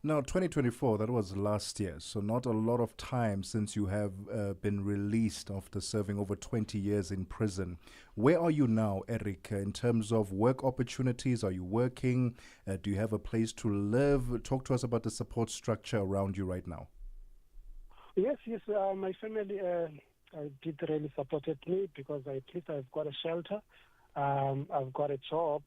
Now, 2024, that was last year, so not a lot of time since you have been released after serving over 20 years in prison. Where are you now, Eric, in terms of work opportunities? Are you working? Do you have a place to live? Talk to us about the support structure around you right now. Yes, my family did really supported me, because at least I've got a shelter, I've got a job.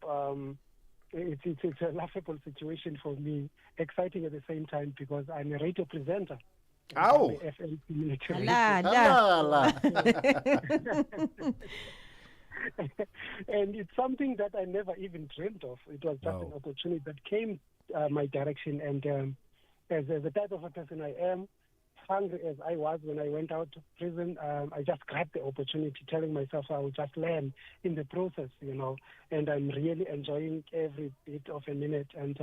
It's a laughable situation for me, exciting at the same time, because I'm a radio presenter. Ow! And it's something that I never even dreamed of. It was just an opportunity that came my direction. And as the type of a person I am, hungry as I was when I went out of prison, I just grabbed the opportunity, telling myself I will just learn in the process, and I'm really enjoying every bit of a minute. And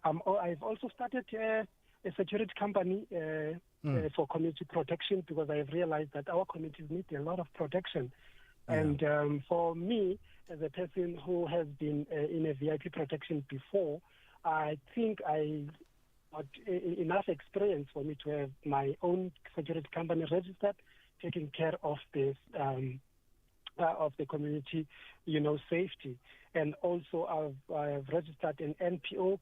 I've also started a security company for community protection, because I've realized that our communities need a lot of protection. And for me, as a person who has been in a VIP protection before, I think I got enough experience for me to have my own security company registered, taking care of this of the community, safety. And also I've registered an NPO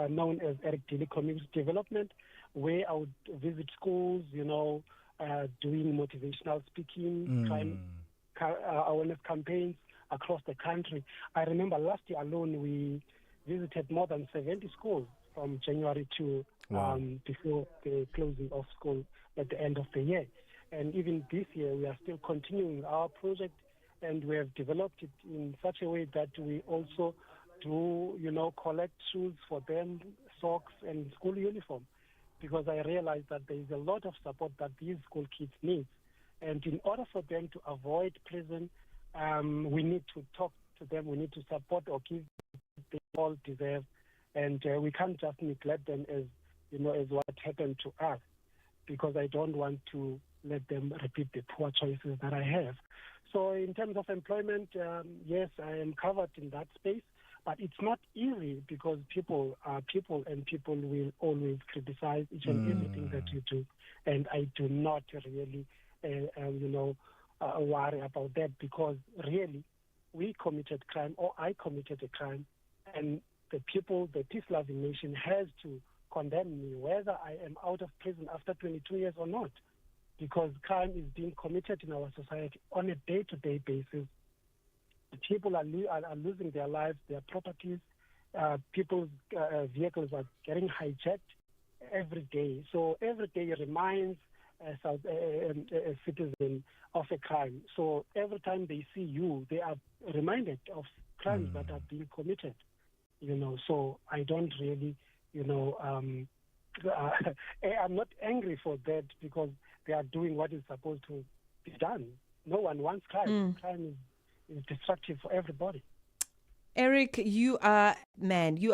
known as Eric Daily Community Development, where I would visit schools, doing motivational speaking, crime awareness campaigns across the country. I remember last year alone we visited more than 70 schools from January to before the closing of school at the end of the year. And even this year, we are still continuing our project, and we have developed it in such a way that we also do, collect shoes for them, socks, and school uniform, because I realize that there is a lot of support that these school kids need. And in order for them to avoid prison, we need to talk to them, we need to support or give them what they all deserve. And we can't just neglect them as what happened to us, because I don't want to let them repeat the poor choices that I have. So in terms of employment, yes, I am covered in that space, but it's not easy because people are people, and people will always criticize each and everything that you do. And I do not really, worry about that, because really we committed crime, or I committed a crime, and the people, the peace-loving nation, has to condemn me whether I am out of prison after 22 years or not, because crime is being committed in our society on a day-to-day basis. People are losing their lives, their properties, people's vehicles are getting hijacked every day. So every day reminds a citizen of a crime. So every time they see you, they are reminded of crimes that are being committed. So I don't really, I'm not angry for that, because they are doing what is supposed to be done. No one wants crime. Crime is destructive for everybody. Eric, you are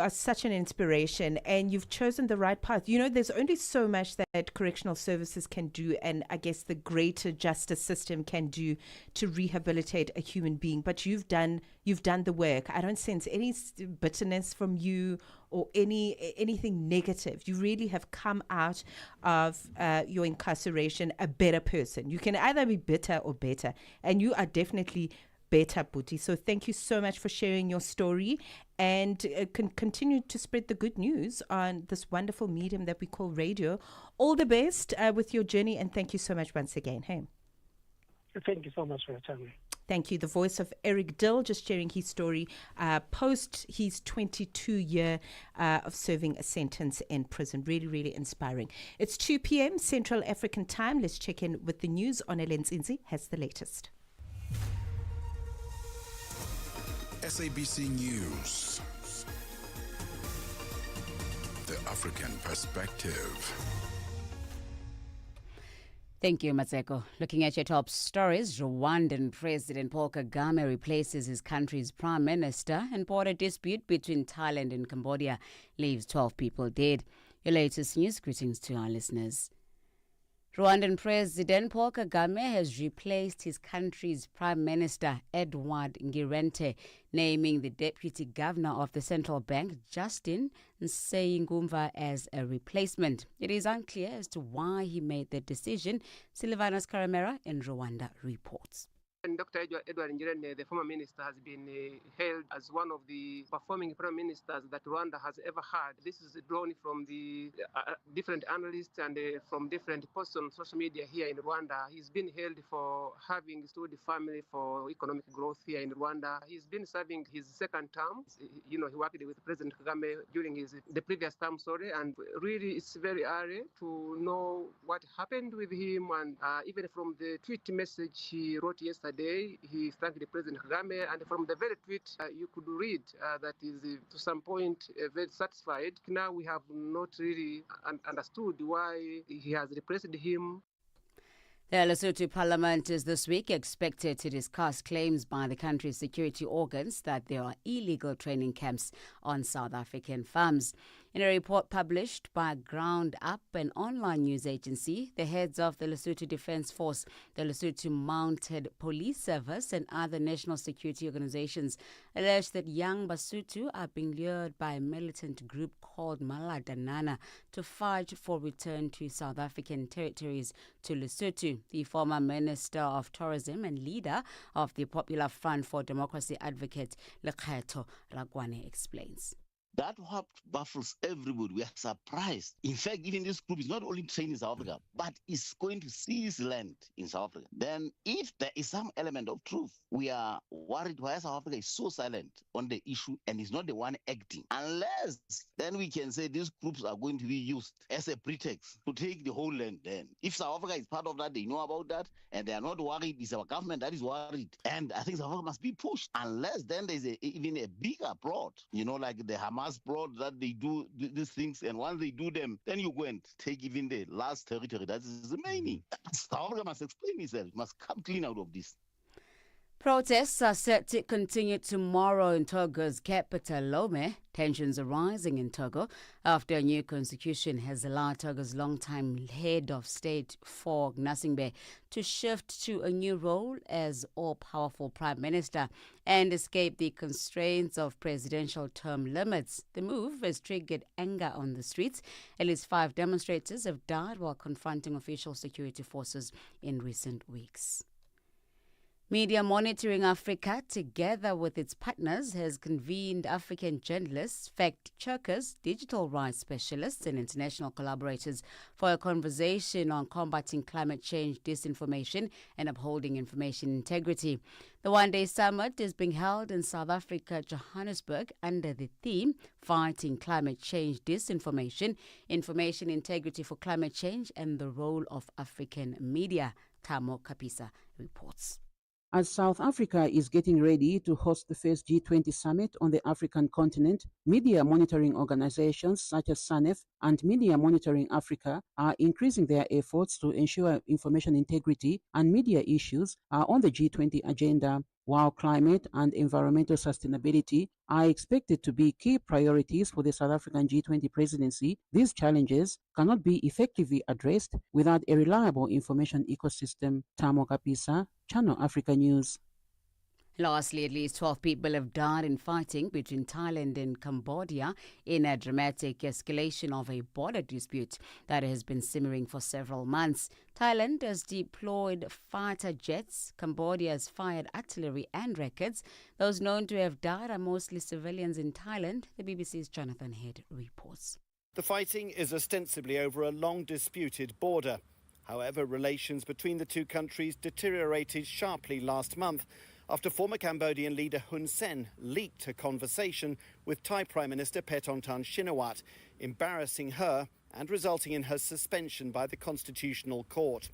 such an inspiration, and you've chosen the right path. There's only so much that correctional services can do, and I guess the greater justice system can do to rehabilitate a human being. But you've done the work. I don't sense any bitterness from you or anything negative. You really have come out of your incarceration a better person. You can either be bitter or better, and you are definitely better, Buti. So thank you so much for sharing your story, and continue to spread the good news on this wonderful medium that we call radio. All the best with your journey, and thank you so much once again. Hey. Thank you so much for your time. Thank you. The voice of Eric Dill, just sharing his story post his 22-year of serving a sentence in prison. Really, really inspiring. It's 2 p.m. Central African time. Let's check in with the news. Onele Nzinzi has the latest. SABC News. The African Perspective. Thank you, Mmatsheko. Looking at your top stories, Rwandan President Paul Kagame replaces his country's prime minister, and border dispute between Thailand and Cambodia leaves 12 people dead. Your latest news. Greetings to our listeners. Rwandan President Paul Kagame has replaced his country's Prime Minister, Edward Ngirente, naming the Deputy Governor of the Central Bank, Justin Nsengumva, as a replacement. It is unclear as to why he made the decision. Silvanos Karamera in Rwanda reports. And Dr. Edward Ngirente, the former minister, has been hailed as one of the performing prime ministers that Rwanda has ever had. This is drawn from the different analysts and from different posts on social media here in Rwanda. He's been hailed for having stood firmly for economic growth here in Rwanda. He's been serving his second term. He worked with President Kagame during the previous term, and really it's very early to know what happened with him. And even from the tweet message he wrote yesterday, he thanked the President Kagame, and from the very tweet you could read that is to some point very satisfied. Now we have not really understood why he has replaced him. The Lesotho Parliament is this week expected to discuss claims by the country's security organs that there are illegal training camps on South African farms. In a report published by Ground Up, an online news agency, the heads of the Lesotho Defence Force, the Lesotho Mounted Police Service and other national security organizations allege that young Basotho are being lured by a militant group called Maladanana to fight for return to South African territories to Lesotho. The former Minister of Tourism and leader of the Popular Front for Democracy advocate Lekhuleni explains. That what baffles everybody. We are surprised. In fact, even this group is not only trained in South Africa, but is going to seize land in South Africa. Then if there is some element of truth, we are worried why South Africa is so silent on the issue and is not the one acting. Unless then we can say these groups are going to be used as a pretext to take the whole land then. If South Africa is part of that, they know about that, and they are not worried. It's our government that is worried. And I think South Africa must be pushed. Unless then there's even a bigger plot, like the Hamas plot that they do these things, and once they do them, then you go and take even the last territory that is remaining. South Africa must explain itself, must come clean out of this. Protests are set to continue tomorrow in Togo's capital, Lome. Tensions are rising in Togo after a new constitution has allowed Togo's longtime head of state, Faure Gnassingbé, to shift to a new role as all-powerful prime minister and escape the constraints of presidential term limits. The move has triggered anger on the streets. At least 5 demonstrators have died while confronting official security forces in recent weeks. Media Monitoring Africa, together with its partners, has convened African journalists, fact-checkers, digital rights specialists and international collaborators for a conversation on combating climate change disinformation and upholding information integrity. The one-day summit is being held in South Africa, Johannesburg, under the theme Fighting Climate Change Disinformation, Information Integrity for Climate Change and the Role of African Media. Tamo Kapisa reports. As South Africa is getting ready to host the first G20 summit on the African continent, media monitoring organizations such as SANEF and Media Monitoring Africa are increasing their efforts to ensure information integrity and media issues are on the G20 agenda. While climate and environmental sustainability are expected to be key priorities for the South African G20 presidency, these challenges cannot be effectively addressed without a reliable information ecosystem. Tamo Kapisa, Channel Africa News. Lastly, at least 12 people have died in fighting between Thailand and Cambodia in a dramatic escalation of a border dispute that has been simmering for several months. Thailand has deployed fighter jets. Cambodia has fired artillery and rockets. Those known to have died are mostly civilians in Thailand. The BBC's Jonathan Head reports. The fighting is ostensibly over a long-disputed border. However, relations between the two countries deteriorated sharply last month after former Cambodian leader Hun Sen leaked a conversation with Thai Prime Minister Paetongtarn Shinawatra, embarrassing her and resulting in her suspension by the Constitutional Court.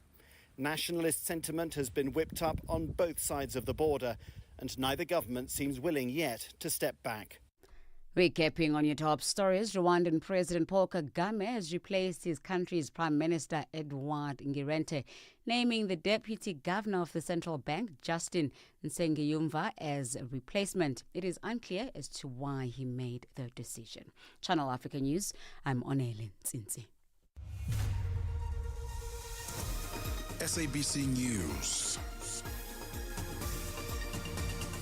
Nationalist sentiment has been whipped up on both sides of the border, and neither government seems willing yet to step back. Recapping on your top stories, Rwandan President Paul Kagame has replaced his country's Prime Minister Edouard Ngirente, naming the Deputy Governor of the Central Bank, Justin Nsengiyumva, as a replacement. It is unclear as to why he made the decision. Channel Africa News, I'm Onele Nzinzi. SABC News.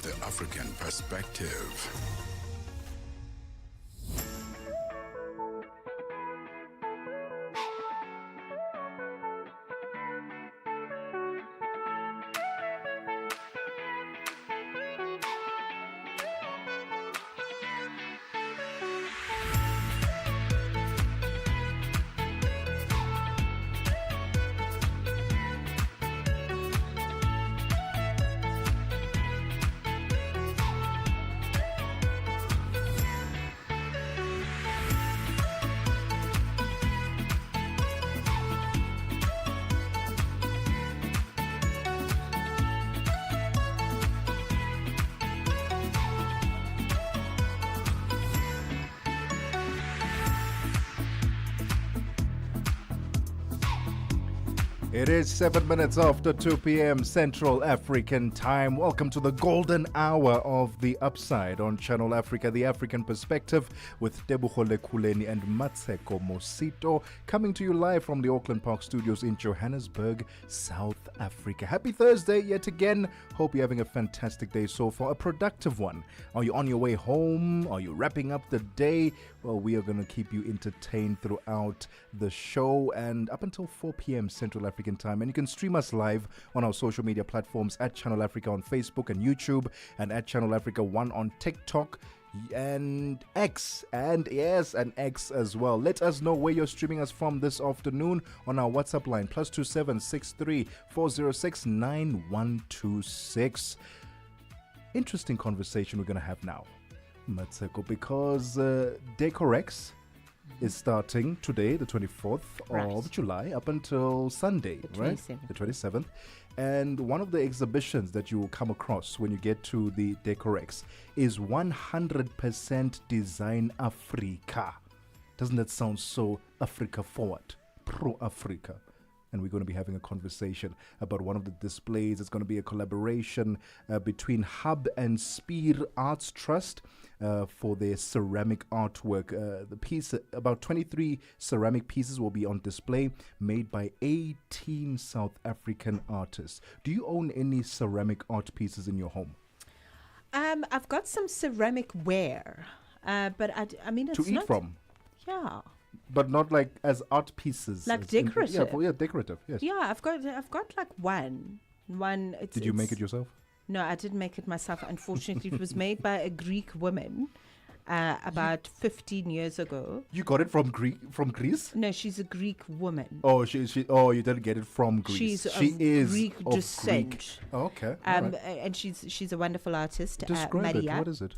The African Perspective. It is 7 minutes after 2 p.m. Central African Time. Welcome to the golden hour of The Upside on Channel Africa, The African Perspective with Tebogo, Lekhuleni and Mmatsheko Mosito, coming to you live from the Auckland Park Studios in Johannesburg, South Africa. Happy Thursday yet again. Hope you're having a fantastic day so far, a productive one. Are you on your way home? Are you wrapping up the day? Well, we are going to keep you entertained throughout the show and up until 4 p.m. Central African Time. And you can stream us live on our social media platforms at Channel Africa on Facebook and YouTube, and at Channel Africa 1 on TikTok and X, and yes, and X as well. Let us know where you're streaming us from this afternoon on our WhatsApp line, +27 63 406 9126. Interesting conversation we're going to have now, Mmatsheko, because Decorex is starting today, the 24th of July, up until Sunday, right? The 27th. And one of the exhibitions that you will come across when you get to the Decorex is 100% Design Africa. Doesn't that sound so Africa forward? Pro-Africa. and we're going to be having a conversation about one of the displays. It's going to be a collaboration between Hub and Spear Arts Trust for their ceramic artwork. The piece, about 23 ceramic pieces, will be on display, made by 18 South African artists. Do you own any ceramic art pieces in your home? I've got some ceramic ware, but I mean, it's to eat not, from. Yeah. But not like as art pieces. Like as decorative. Decorative. Yes. Yeah, I've got like one. Did you make it yourself? No, I didn't make it myself. Unfortunately, it was made by a Greek woman about 15 years ago. You got it from Greece? No, she's a Greek woman. Oh, you didn't get it from Greece. She is Greek of descent. Greek. Oh, okay. Right. And she's a wonderful artist. Describe Maria. it. What is it?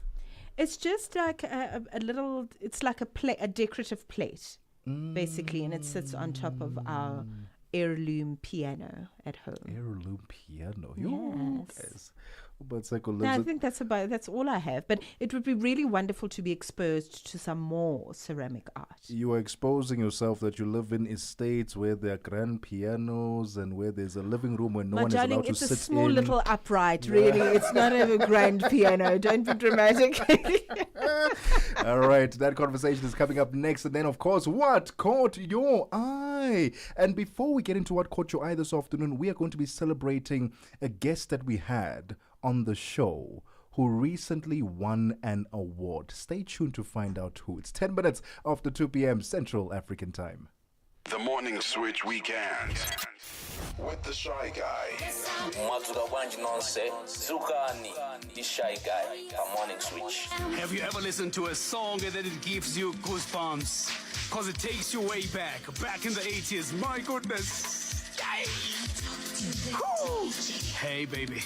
It's just like a little. It's like a decorative plate, basically, and it sits on top of our heirloom piano at home. Heirloom piano. Yes. No, I think that's all I have. But it would be really wonderful to be exposed to some more ceramic art. You are exposing yourself that you live in estates where there are grand pianos and where there's a living room where no one is allowed to sit in. It's a small little upright, really. It's not a grand piano. Don't be dramatic. All right, that conversation is coming up next. And then, of course, what caught your eye? And before we get into what caught your eye this afternoon, we are going to be celebrating a guest that we had on the show who recently won an award. Stay tuned to find out who. It's 10 minutes after 2 p.m. Central African Time. The Morning Switch Weekend with the Shy Guy. The Shy Guy, a Morning Switch. Have you ever listened to a song and then it gives you goosebumps? Cause it takes you way back in the 80s. My goodness. Hey, baby.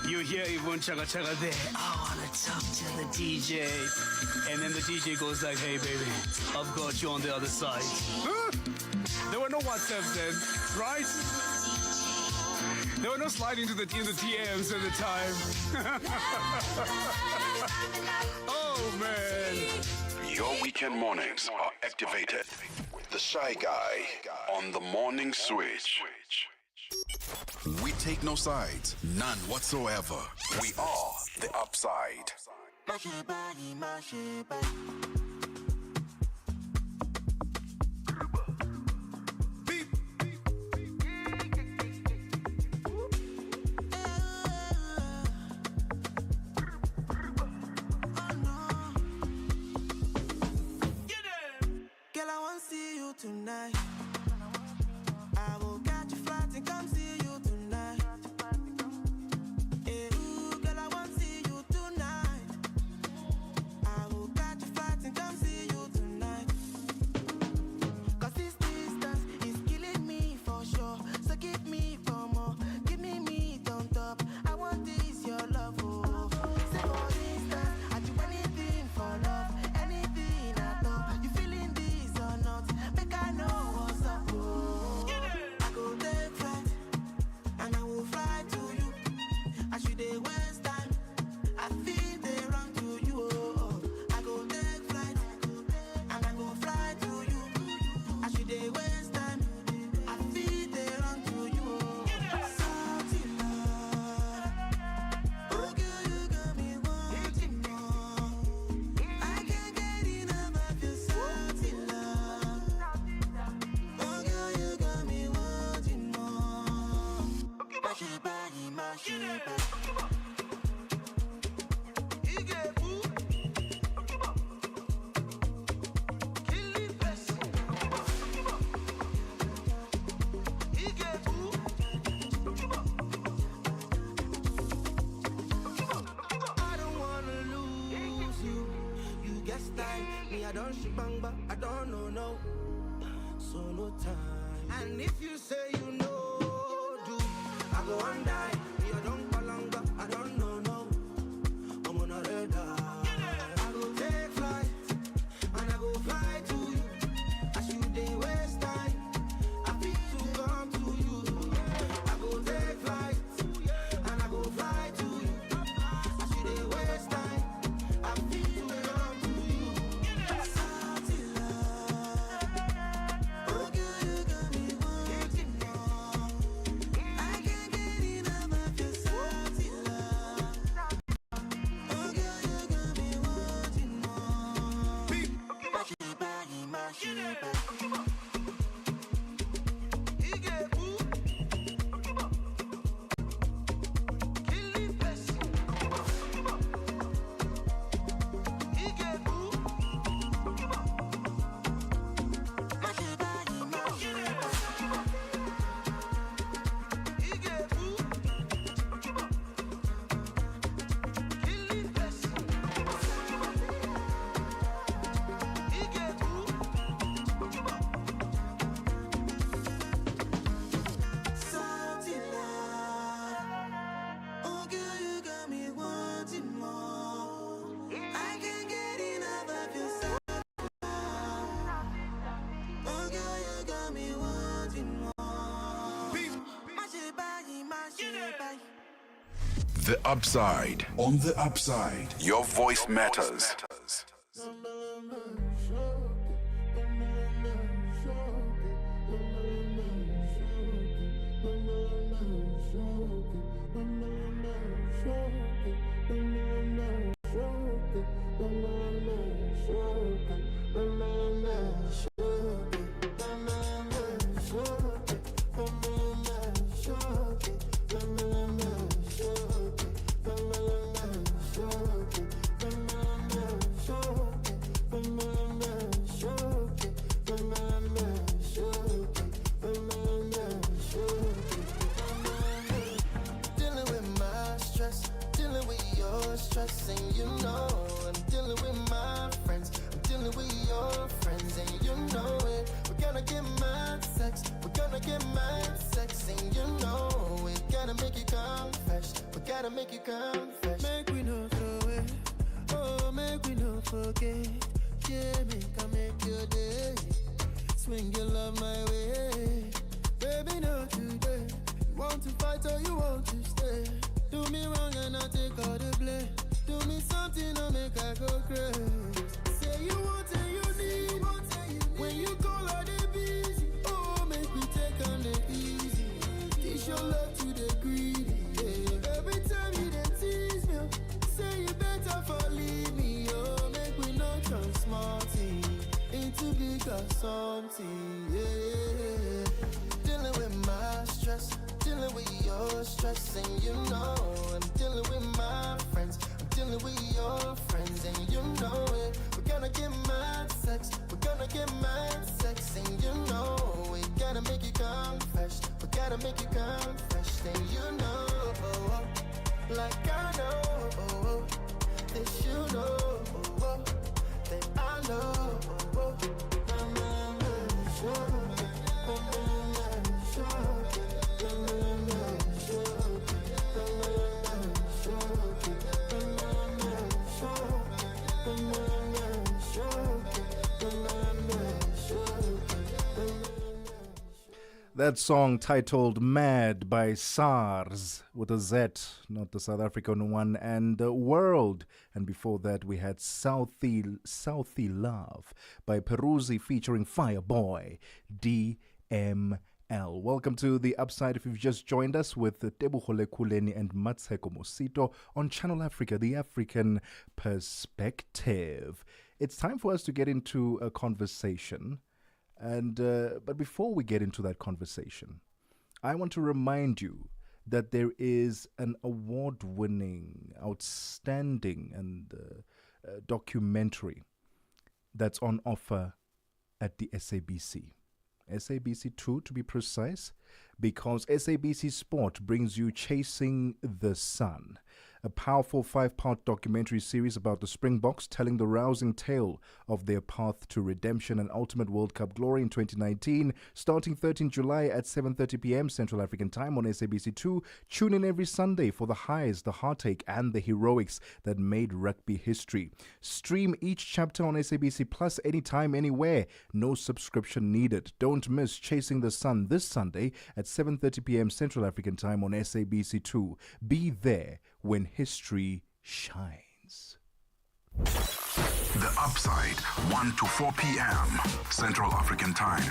You hear Yvonne Chaga Chaga there. I wanna talk to the DJ. And then the DJ goes like, hey baby, I've got you on the other side. Huh? There were no WhatsApps then, right? There were no sliding in the TMs at the time. Oh man. Your weekend mornings are activated with the Shy Guy on the Morning Switch. We take no sides, none whatsoever. We are the Upside. Girl, I want to see you tonight. I will catch a flight and come see you tonight. Ooh, girl, I want to see you tonight. I will catch a flight and come see you tonight. Cause this distance is killing me for sure. So give me for more. Give me meat on top. I want this, your love. Oh. Say for instance, I do anything for love. Anything at all. You feeling this or not? Make I know what's up. Oh. I go take flight and I will fly to you. I should they waste time. I feel they run to you. Oh. I go take flight and I go fly to you. I should they waste time. I feel they run to you. Oh. Salty love. Oh girl, you got me wanting more. I can't get enough of your salty love. Oh girl, you got me wanting more. Mash it back, mash it back. I don't wanna lose you. You get style, me I don't shit bang bang. I don't know no. So no time. And if you say you know, do I go and die? Me I don't palanga. I don't know no. I'm on a radar. I go take flight and I go fly to you. I should they waste time. I feel to come to you. I go take flight and I go fly to you. I should they waste time. I feel to come to you. Salty love. The Upside. On The Upside, your voice matters. And you know I'm dealing with my friends, I'm dealing with your friends, and you know it. We're gonna get mad sex, we're gonna get mad sex, and you know we gotta make you come fresh, we gotta make you come fresh. Make we no throw it, oh make we no forget. Yeah, make your day, swing your love my way. Baby, not today. You want to fight or you want to stay? Do me wrong and I take all the blame. Do me something or make I go crazy. Say you want and you need. When you call her they busy. Oh, make me take on the easy. Teach your love to the greedy. Yeah. Every time you then tease me, say you better for leave me. Oh, make we not turn smarty into bigger something. Yeah. Dealing with my stress, dealing with your stress, and you know I'm dealing with my friends. Dealing with your friends, and you know it. We're gonna get mad sex, we're gonna get mad sex, and you know we gotta make you come fresh, we gotta make you come fresh, and you know, like I know, that you know, that I know. That song titled Mad by SARS with a Z, not the South African one, and World. And before that we had Southie Love by Peruzzi featuring Fireboy DML. Welcome to The Upside if you've just joined us with Tebogo, Lekhuleni and Mmatsheko Mosito on Channel Africa, the African perspective. It's time for us to get into a conversation. But before we get into that conversation, I want to remind you that there is an award-winning, outstanding and documentary that's on offer at the SABC. SABC2 to be precise, because SABC Sport brings you Chasing the Sun, a powerful 5-part documentary series about the Springboks telling the rousing tale of their path to redemption and ultimate World Cup glory in 2019, starting 13 July at 7:30 p.m. Central African Time on SABC2. Tune in every Sunday for the highs, the heartache, and the heroics that made rugby history. Stream each chapter on SABC Plus anytime, anywhere. No subscription needed. Don't miss Chasing the Sun this Sunday at 7:30 p.m. Central African Time on SABC2. Be there when history shines. The Upside, 1 to 4 p.m. Central African Time.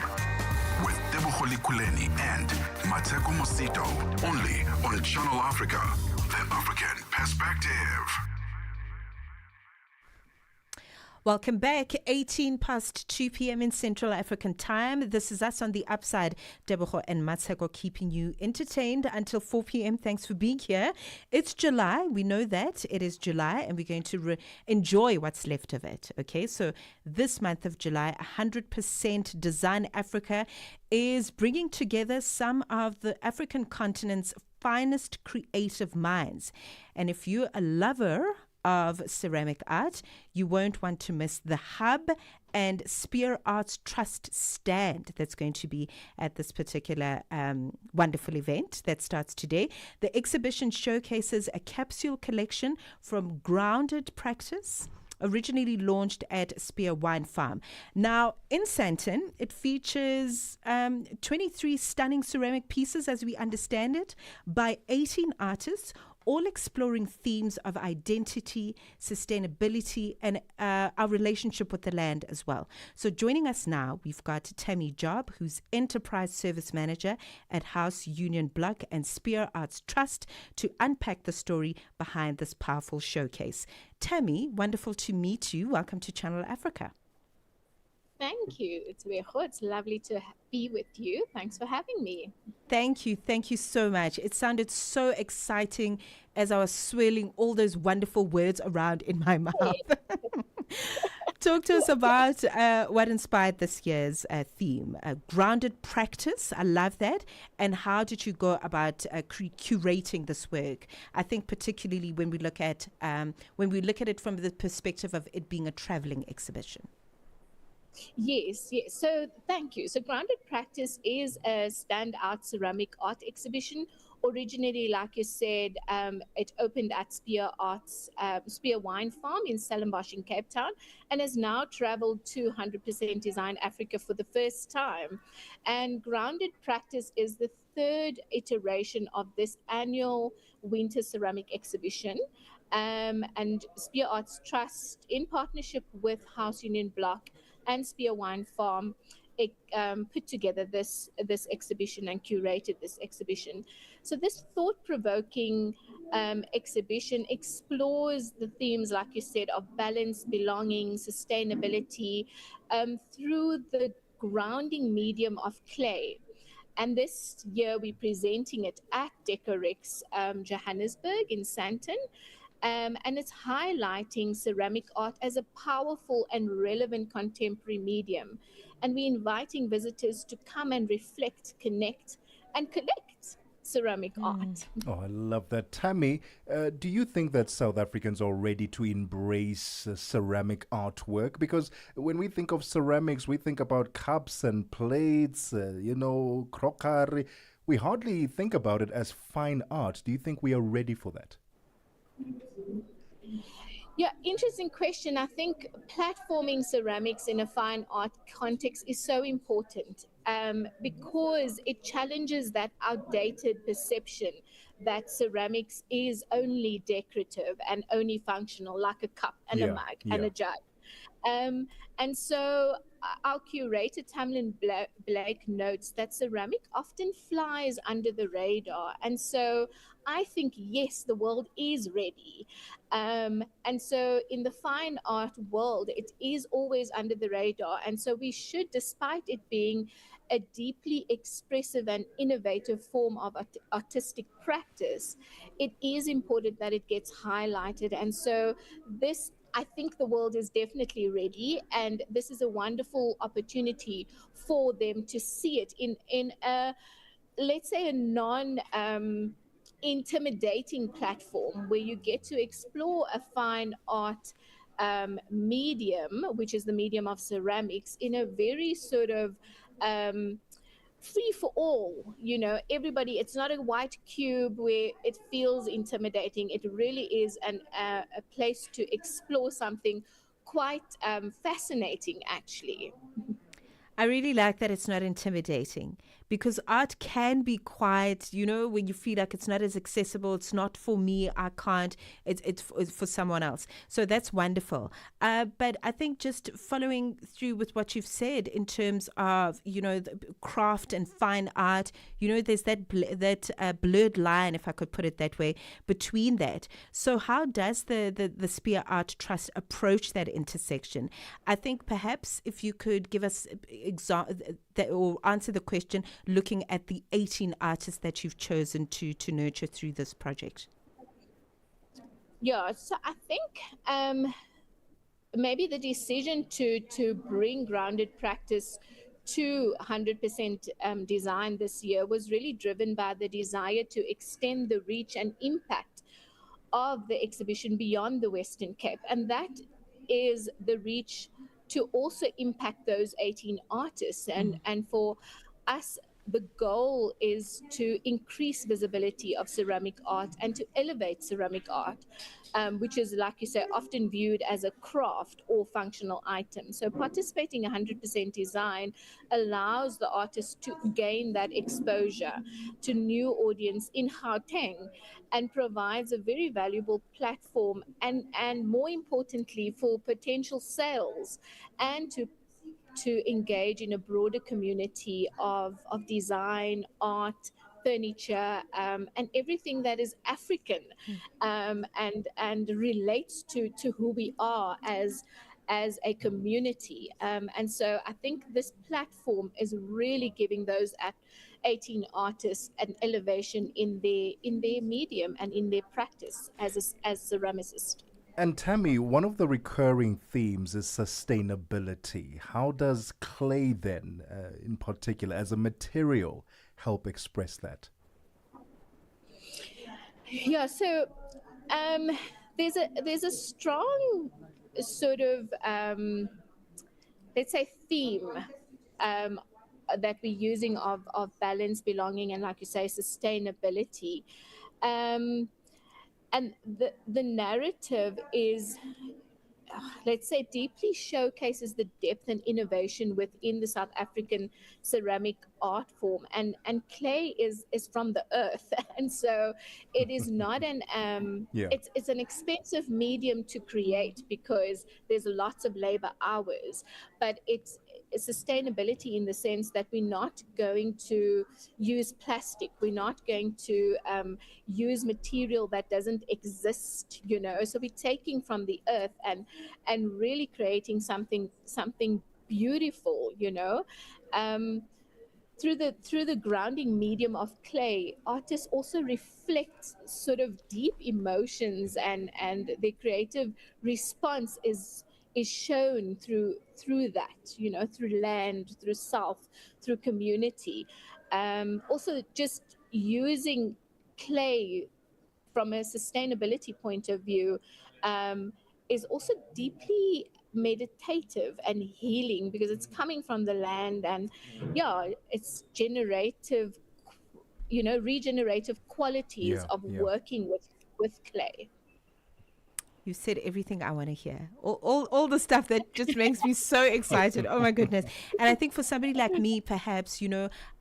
With Tebogo Lekhuleni and Mmatsheko Mosito. Only on Channel Africa, the African perspective. Welcome back. 18 past 2 p.m. in Central African Time. This is us on The Upside. Tebogo and Mmatsheko keeping you entertained until 4 p.m. Thanks for being here. It's July. We know that. It is July, and we're going to enjoy what's left of it. Okay, so this month of July, 100% Design Africa is bringing together some of the African continent's finest creative minds. And if you're a lover of ceramic art, you won't want to miss the Hub and Spear Arts Trust stand that's going to be at this particular wonderful event that starts today. The exhibition showcases a capsule collection from grounded practice, originally launched at Spear Wine Farm. Now, in Sandton, it features 23 stunning ceramic pieces, as we understand it, by 18 artists, all exploring themes of identity, sustainability, and our relationship with the land as well. So joining us now, we've got Tammy Job, who's Enterprise Service Manager at House Union Block and Spear Arts Trust, to unpack the story behind this powerful showcase. Tammy, wonderful to meet you. Welcome to Channel Africa. Thank you. It's lovely to be with you. Thanks for having me. Thank you. Thank you so much. It sounded so exciting as I was swirling all those wonderful words around in my mouth. Talk to us about what inspired this year's theme, grounded practice. I love that. And how did you go about curating this work? I think particularly when we look at it from the perspective of it being a traveling exhibition. Yes. So thank you. So Grounded Practice is a standout ceramic art exhibition. Originally, like you said, it opened at Spear Wine Farm in Stellenbosch in Cape Town, and has now traveled to 100% Design Africa for the first time. And Grounded Practice is the third iteration of this annual winter ceramic exhibition. And Spear Arts Trust, in partnership with House Union Block and Spear Wine Farm, put together this exhibition and curated this exhibition. So this thought-provoking exhibition explores the themes, like you said, of balance, belonging, sustainability, through the grounding medium of clay. And this year we're presenting it at Decorex Johannesburg in Sandton. And it's highlighting ceramic art as a powerful and relevant contemporary medium. And we're inviting visitors to come and reflect, connect, and collect ceramic art. Oh, I love that. Tammy, do you think that South Africans are ready to embrace ceramic artwork? Because when we think of ceramics, we think about cups and plates, crockery. We hardly think about it as fine art. Do you think we are ready for that? Yeah, interesting question. I think platforming ceramics in a fine art context is so important because it challenges that outdated perception that ceramics is only decorative and only functional, like a cup and a mug and a jug. And so our curator, Tamlin Blake, notes that ceramic often flies under the radar. And so I think, yes, the world is ready. And so in the fine art world, it is always under the radar. And so we should, despite it being a deeply expressive and innovative form of artistic practice, it is important that it gets highlighted. And so I think the world is definitely ready, and this is a wonderful opportunity for them to see it in a, let's say, a non-intimidating platform where you get to explore a fine art medium, which is the medium of ceramics, in a very sort of free for all, everybody. It's not a white cube where it feels intimidating. It really is a place to explore something quite fascinating, actually. I really like that it's not intimidating, because art can be quite, when you feel like it's not as accessible, it's not for me, I can't, it's for someone else. So that's wonderful. But I think just following through with what you've said in terms of, the craft and fine art, there's that blurred line, if I could put it that way, between that. So how does the Spear Art Trust approach that intersection? I think perhaps if you could give us or answer the question looking at the 18 artists that you've chosen to nurture through this project. Yeah, so I think maybe the decision to bring Grounded Practice to 100% design this year was really driven by the desire to extend the reach and impact of the exhibition beyond the Western Cape. And that is the reach to also impact those 18 artists. And for us, the goal is to increase visibility of ceramic art and to elevate ceramic art. which is, like you say, often viewed as a craft or functional item. So participating 100% design allows the artist to gain that exposure to new audience in Gauteng, and provides a very valuable platform and more importantly for potential sales, and to engage in a broader community of design, art, furniture, and everything that is African, and relates to who we are as a community. And so I think this platform is really giving those 18 artists an elevation in their medium and in their practice as ceramicist. And Tammy, one of the recurring themes is sustainability. How does clay then, in particular, as a material, help express that? Yeah, so there's a strong sort of let's say theme that we're using of balance, belonging, and, like you say, sustainability. And the narrative is, let's say, deeply showcases the depth and innovation within the South African ceramic art form. And clay is from the earth, and so it is not it's an expensive medium to create because there's lots of labor hours, but it's sustainability in the sense that we're not going to use plastic, we're not going to use material that doesn't exist, so we're taking from the earth and really creating something beautiful, through the grounding medium of clay. Artists also reflect sort of deep emotions, and their creative response is shown through that, through land, through self, through community. Also, just using clay from a sustainability point of view is also deeply meditative and healing, because it's coming from the land, and it's regenerative qualities of working with clay. You said everything I want to hear. All the stuff that just makes me so excited. Oh my goodness. And I think for somebody like me, perhaps,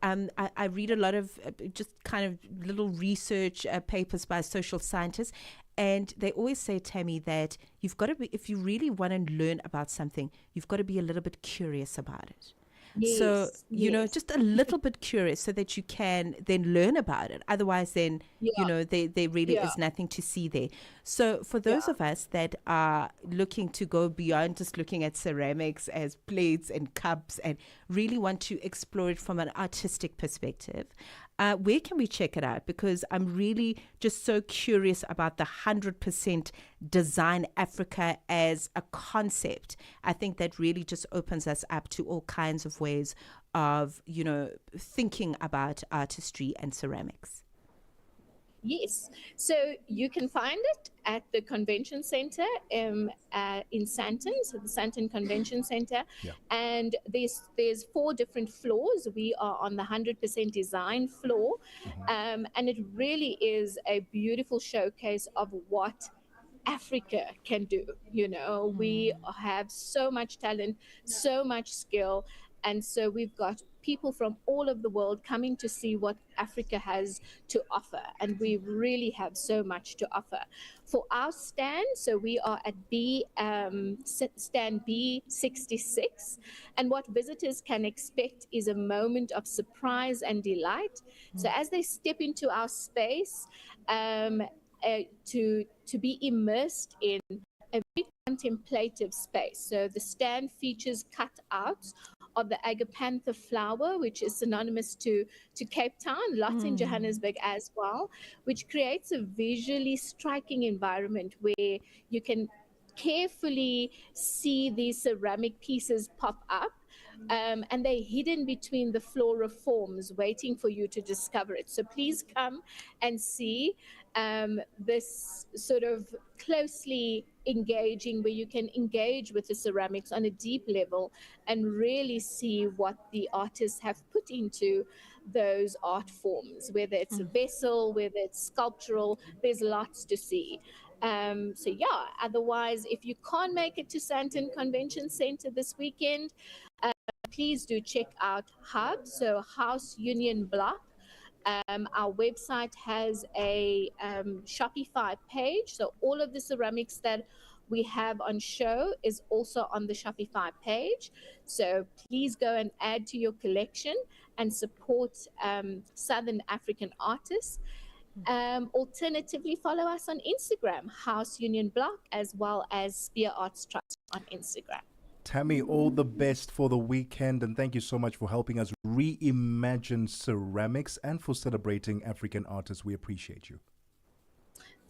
I read a lot of just kind of little research papers by social scientists. And they always say, Tammy, that you've got to be, if you really want to learn about something, you've got to be a little bit curious about it. Yes, so, just a little bit curious so that you can then learn about it. Otherwise, then, there really is nothing to see there. So for those of us that are looking to go beyond just looking at ceramics as plates and cups and really want to explore it from an artistic perspective, where can we check it out? Because I'm really just so curious about the 100% Design Africa as a concept. I think that really just opens us up to all kinds of ways of, thinking about artistry and ceramics. Yes. So you can find it at the convention center in Sandton, so the Sandton Convention Center. Yeah. And there's 4 different floors. We are on the 100% design floor. Mm-hmm. And it really is a beautiful showcase of what Africa can do. We have so much talent, so much skill. And so we've got people from all over the world coming to see what Africa has to offer. And we really have so much to offer. For our stand, so we are at stand B66. And what visitors can expect is a moment of surprise and delight. So as they step into our space, to be immersed in a very contemplative space. So the stand features cutouts of the agapantha flower, which is synonymous to Cape Town, lots in Johannesburg as well, which creates a visually striking environment where you can carefully see these ceramic pieces pop up. And they're hidden between the flora forms, waiting for you to discover it. So please come and see this sort of closely engaging, where you can engage with the ceramics on a deep level and really see what the artists have put into those art forms, whether it's a vessel, whether it's sculptural. There's lots to see. So yeah, otherwise, if you can't make it to Sandton Convention Center this weekend, please do check out Hub, so House Union Block. Our website has a Shopify page, so all of the ceramics that we have on show is also on the Shopify page. So please go and add to your collection and support Southern African artists. Alternatively, follow us on Instagram, House Union Block, as well as Spear Arts Trust on Instagram. Tammy, all the best for the weekend, and thank you so much for helping us reimagine ceramics and for celebrating African artists. We appreciate you.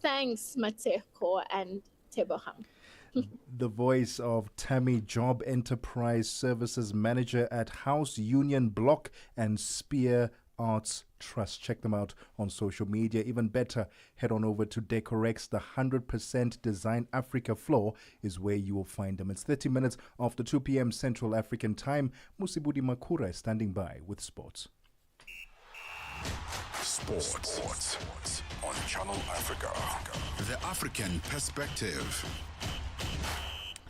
Thanks, Mmatsheko and Tebogo. The voice of Tammy, Job Enterprise Services Manager at House Union Block and Spear Arts Trust. Check them out on social media. Even better, head on over to Decorex. The 100% Design Africa floor is where you will find them. It's 30 minutes after 2 p.m. Central African Time. Musibudi Makura is standing by with sports. Sports on Channel Africa. The African Perspective.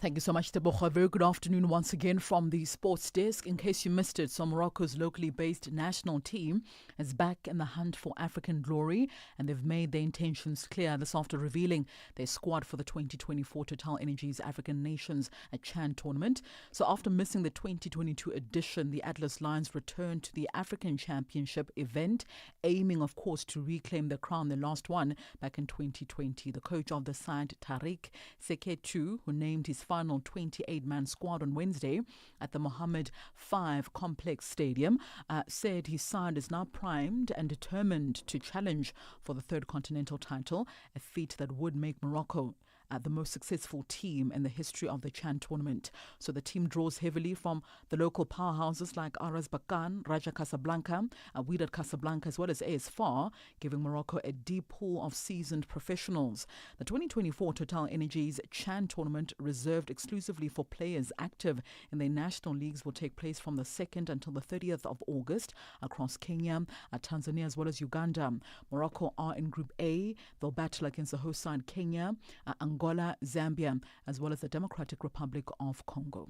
Thank you so much, Tebogo. Very good afternoon once again from the sports desk. In case you missed it, so Morocco's locally based national team is back in the hunt for African glory, and they've made their intentions clear this after revealing their squad for the 2024 Total Energies African Nations Chan tournament. So after missing the 2022 edition, the Atlas Lions returned to the African Championship event, aiming, of course, to reclaim the crown they lost one back in 2020. The coach of the side, Tariq Seketu, who named his final 28-man squad on Wednesday at the Mohammed V Complex Stadium, said his side is now primed and determined to challenge for the third continental title, a feat that would make Morocco the most successful team in the history of the Chan tournament. So the team draws heavily from the local powerhouses like RS Bakan, Raja Casablanca, Wydad Casablanca, as well as AS FAR, giving Morocco a deep pool of seasoned professionals. The 2024 Total Energies Chan tournament, reserved exclusively for players active in their national leagues, will take place from the 2nd until the 30th of August across Kenya, Tanzania, as well as Uganda. Morocco are in Group A. They'll battle against the host side Kenya, Angola, Zambia, as well as the Democratic Republic of Congo.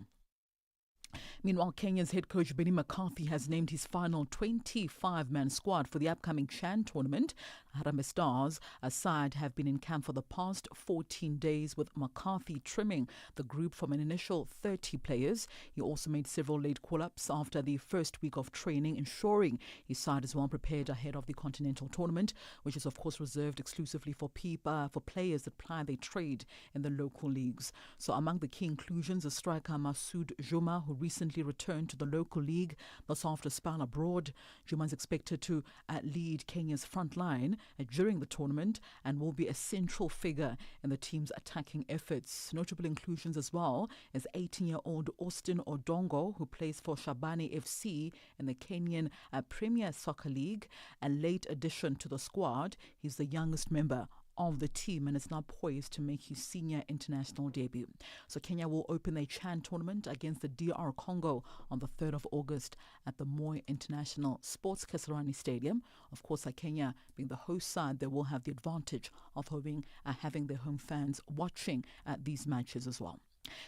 Meanwhile, Kenya's head coach Benny McCarthy has named his final 25-man squad for the upcoming Chan tournament. Harambee Stars side have been in camp for the past 14 days, with McCarthy trimming the group from an initial 30 players. He also made several late call-ups after the first week of training, ensuring his side is well prepared ahead of the continental tournament, which is of course reserved exclusively for players that ply their trade in the local leagues. So among the key inclusions, a striker Masoud Juma, who recently returned to the local league, thus after a spell abroad. Juma is expected to lead Kenya's front line during the tournament and will be a central figure in the team's attacking efforts. Notable inclusions as well is 18-year-old Austin Odongo, who plays for Shabani FC in the Kenyan Premier Soccer League, a late addition to the squad. He's the youngest member of the team and is now poised to make his senior international debut. So Kenya will open their Chan tournament against the DR Congo on the 3rd of August at the Moi International Sports Kasarani Stadium. Of course, Kenya being the host side, they will have the advantage of having their home fans watching these matches as well.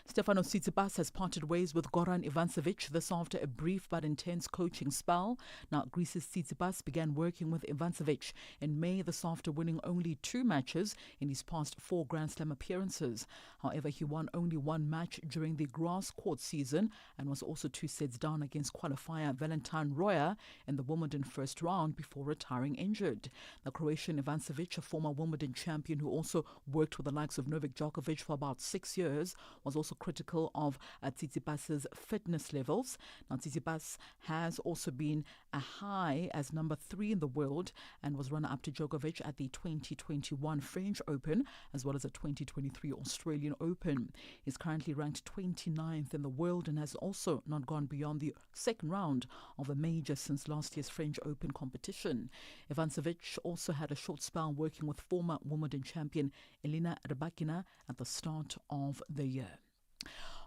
Stefano Tsitsipas has parted ways with Goran Ivanisevic this after a brief but intense coaching spell. Now, Greece's Tsitsipas began working with Ivanisevic in May this after winning only 2 matches in his past 4 Grand Slam appearances. However, he won only 1 match during the grass court season and was also 2 sets down against qualifier Valentin Roya in the Wimbledon first round before retiring injured. The Croatian Ivanisevic, a former Wimbledon champion who also worked with the likes of Novak Djokovic for about 6 years, was also critical of Tsitsipas's fitness levels. Now, Tsitsipas has also been a high as number 3 in the world and was runner-up to Djokovic at the 2021 French Open as well as the 2023 Australian Open. He's currently ranked 29th in the world and has also not gone beyond the second round of a major since last year's French Open competition. Ivanisevic also had a short spell working with former Wimbledon champion Elena Rybakina at the start of the year.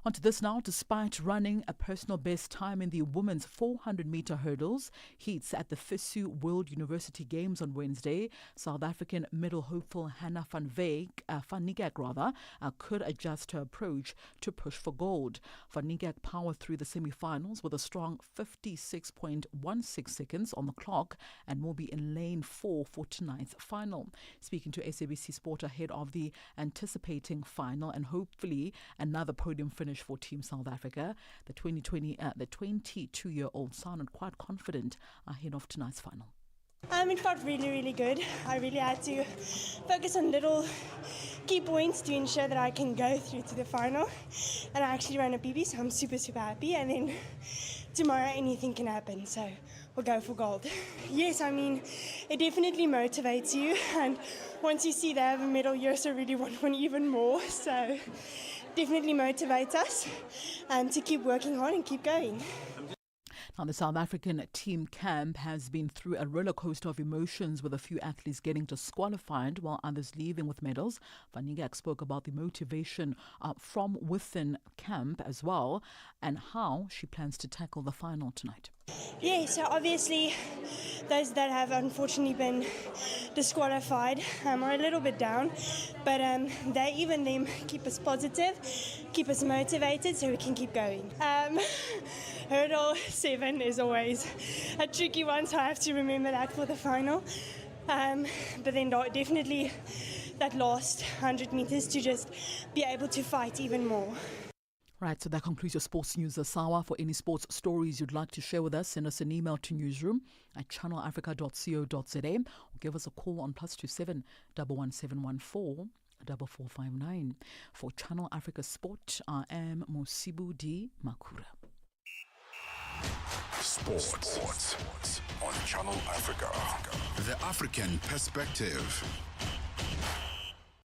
On to this now. Despite running a personal best time in the women's 400-meter hurdles heats at the FISU World University Games on Wednesday, South African medal hopeful Hannah van Niekerk could adjust her approach to push for gold. Van Niekerk powered through the semi-finals with a strong 56.16 seconds on the clock and will be in lane 4 for tonight's final. Speaking to SABC Sport ahead of the anticipating final and hopefully another podium finish for Team South Africa, the 22-year-old sounded quite confident ahead of tonight's final. It felt really, really good. I really had to focus on little key points to ensure that I can go through to the final. And I actually ran a PB, so I'm super, super happy. And then tomorrow anything can happen, so we'll go for gold. Yes, I mean, it definitely motivates you. And once you see they have a medal, you also really want one even more. So definitely motivates us to keep working hard and keep going. Now, the South African team camp has been through a roller coaster of emotions, with a few athletes getting disqualified while others leaving with medals. Van Niekerk spoke about the motivation from within camp as well and how she plans to tackle the final tonight. Yeah, so obviously those that have unfortunately been disqualified are a little bit down, but they even them keep us positive, keep us motivated so we can keep going. Hurdle 7 is always a tricky one, so I have to remember that for the final. But then definitely that last 100 meters to just be able to fight even more. Right, so that concludes your sports news, Asawa. For any sports stories you'd like to share with us, send us an email to newsroom@channelafrica.co.za or give us a call on +27 11714 4459. For Channel Africa Sport, I am Mosibu D. Makura. Sports on Channel Africa. The African Perspective.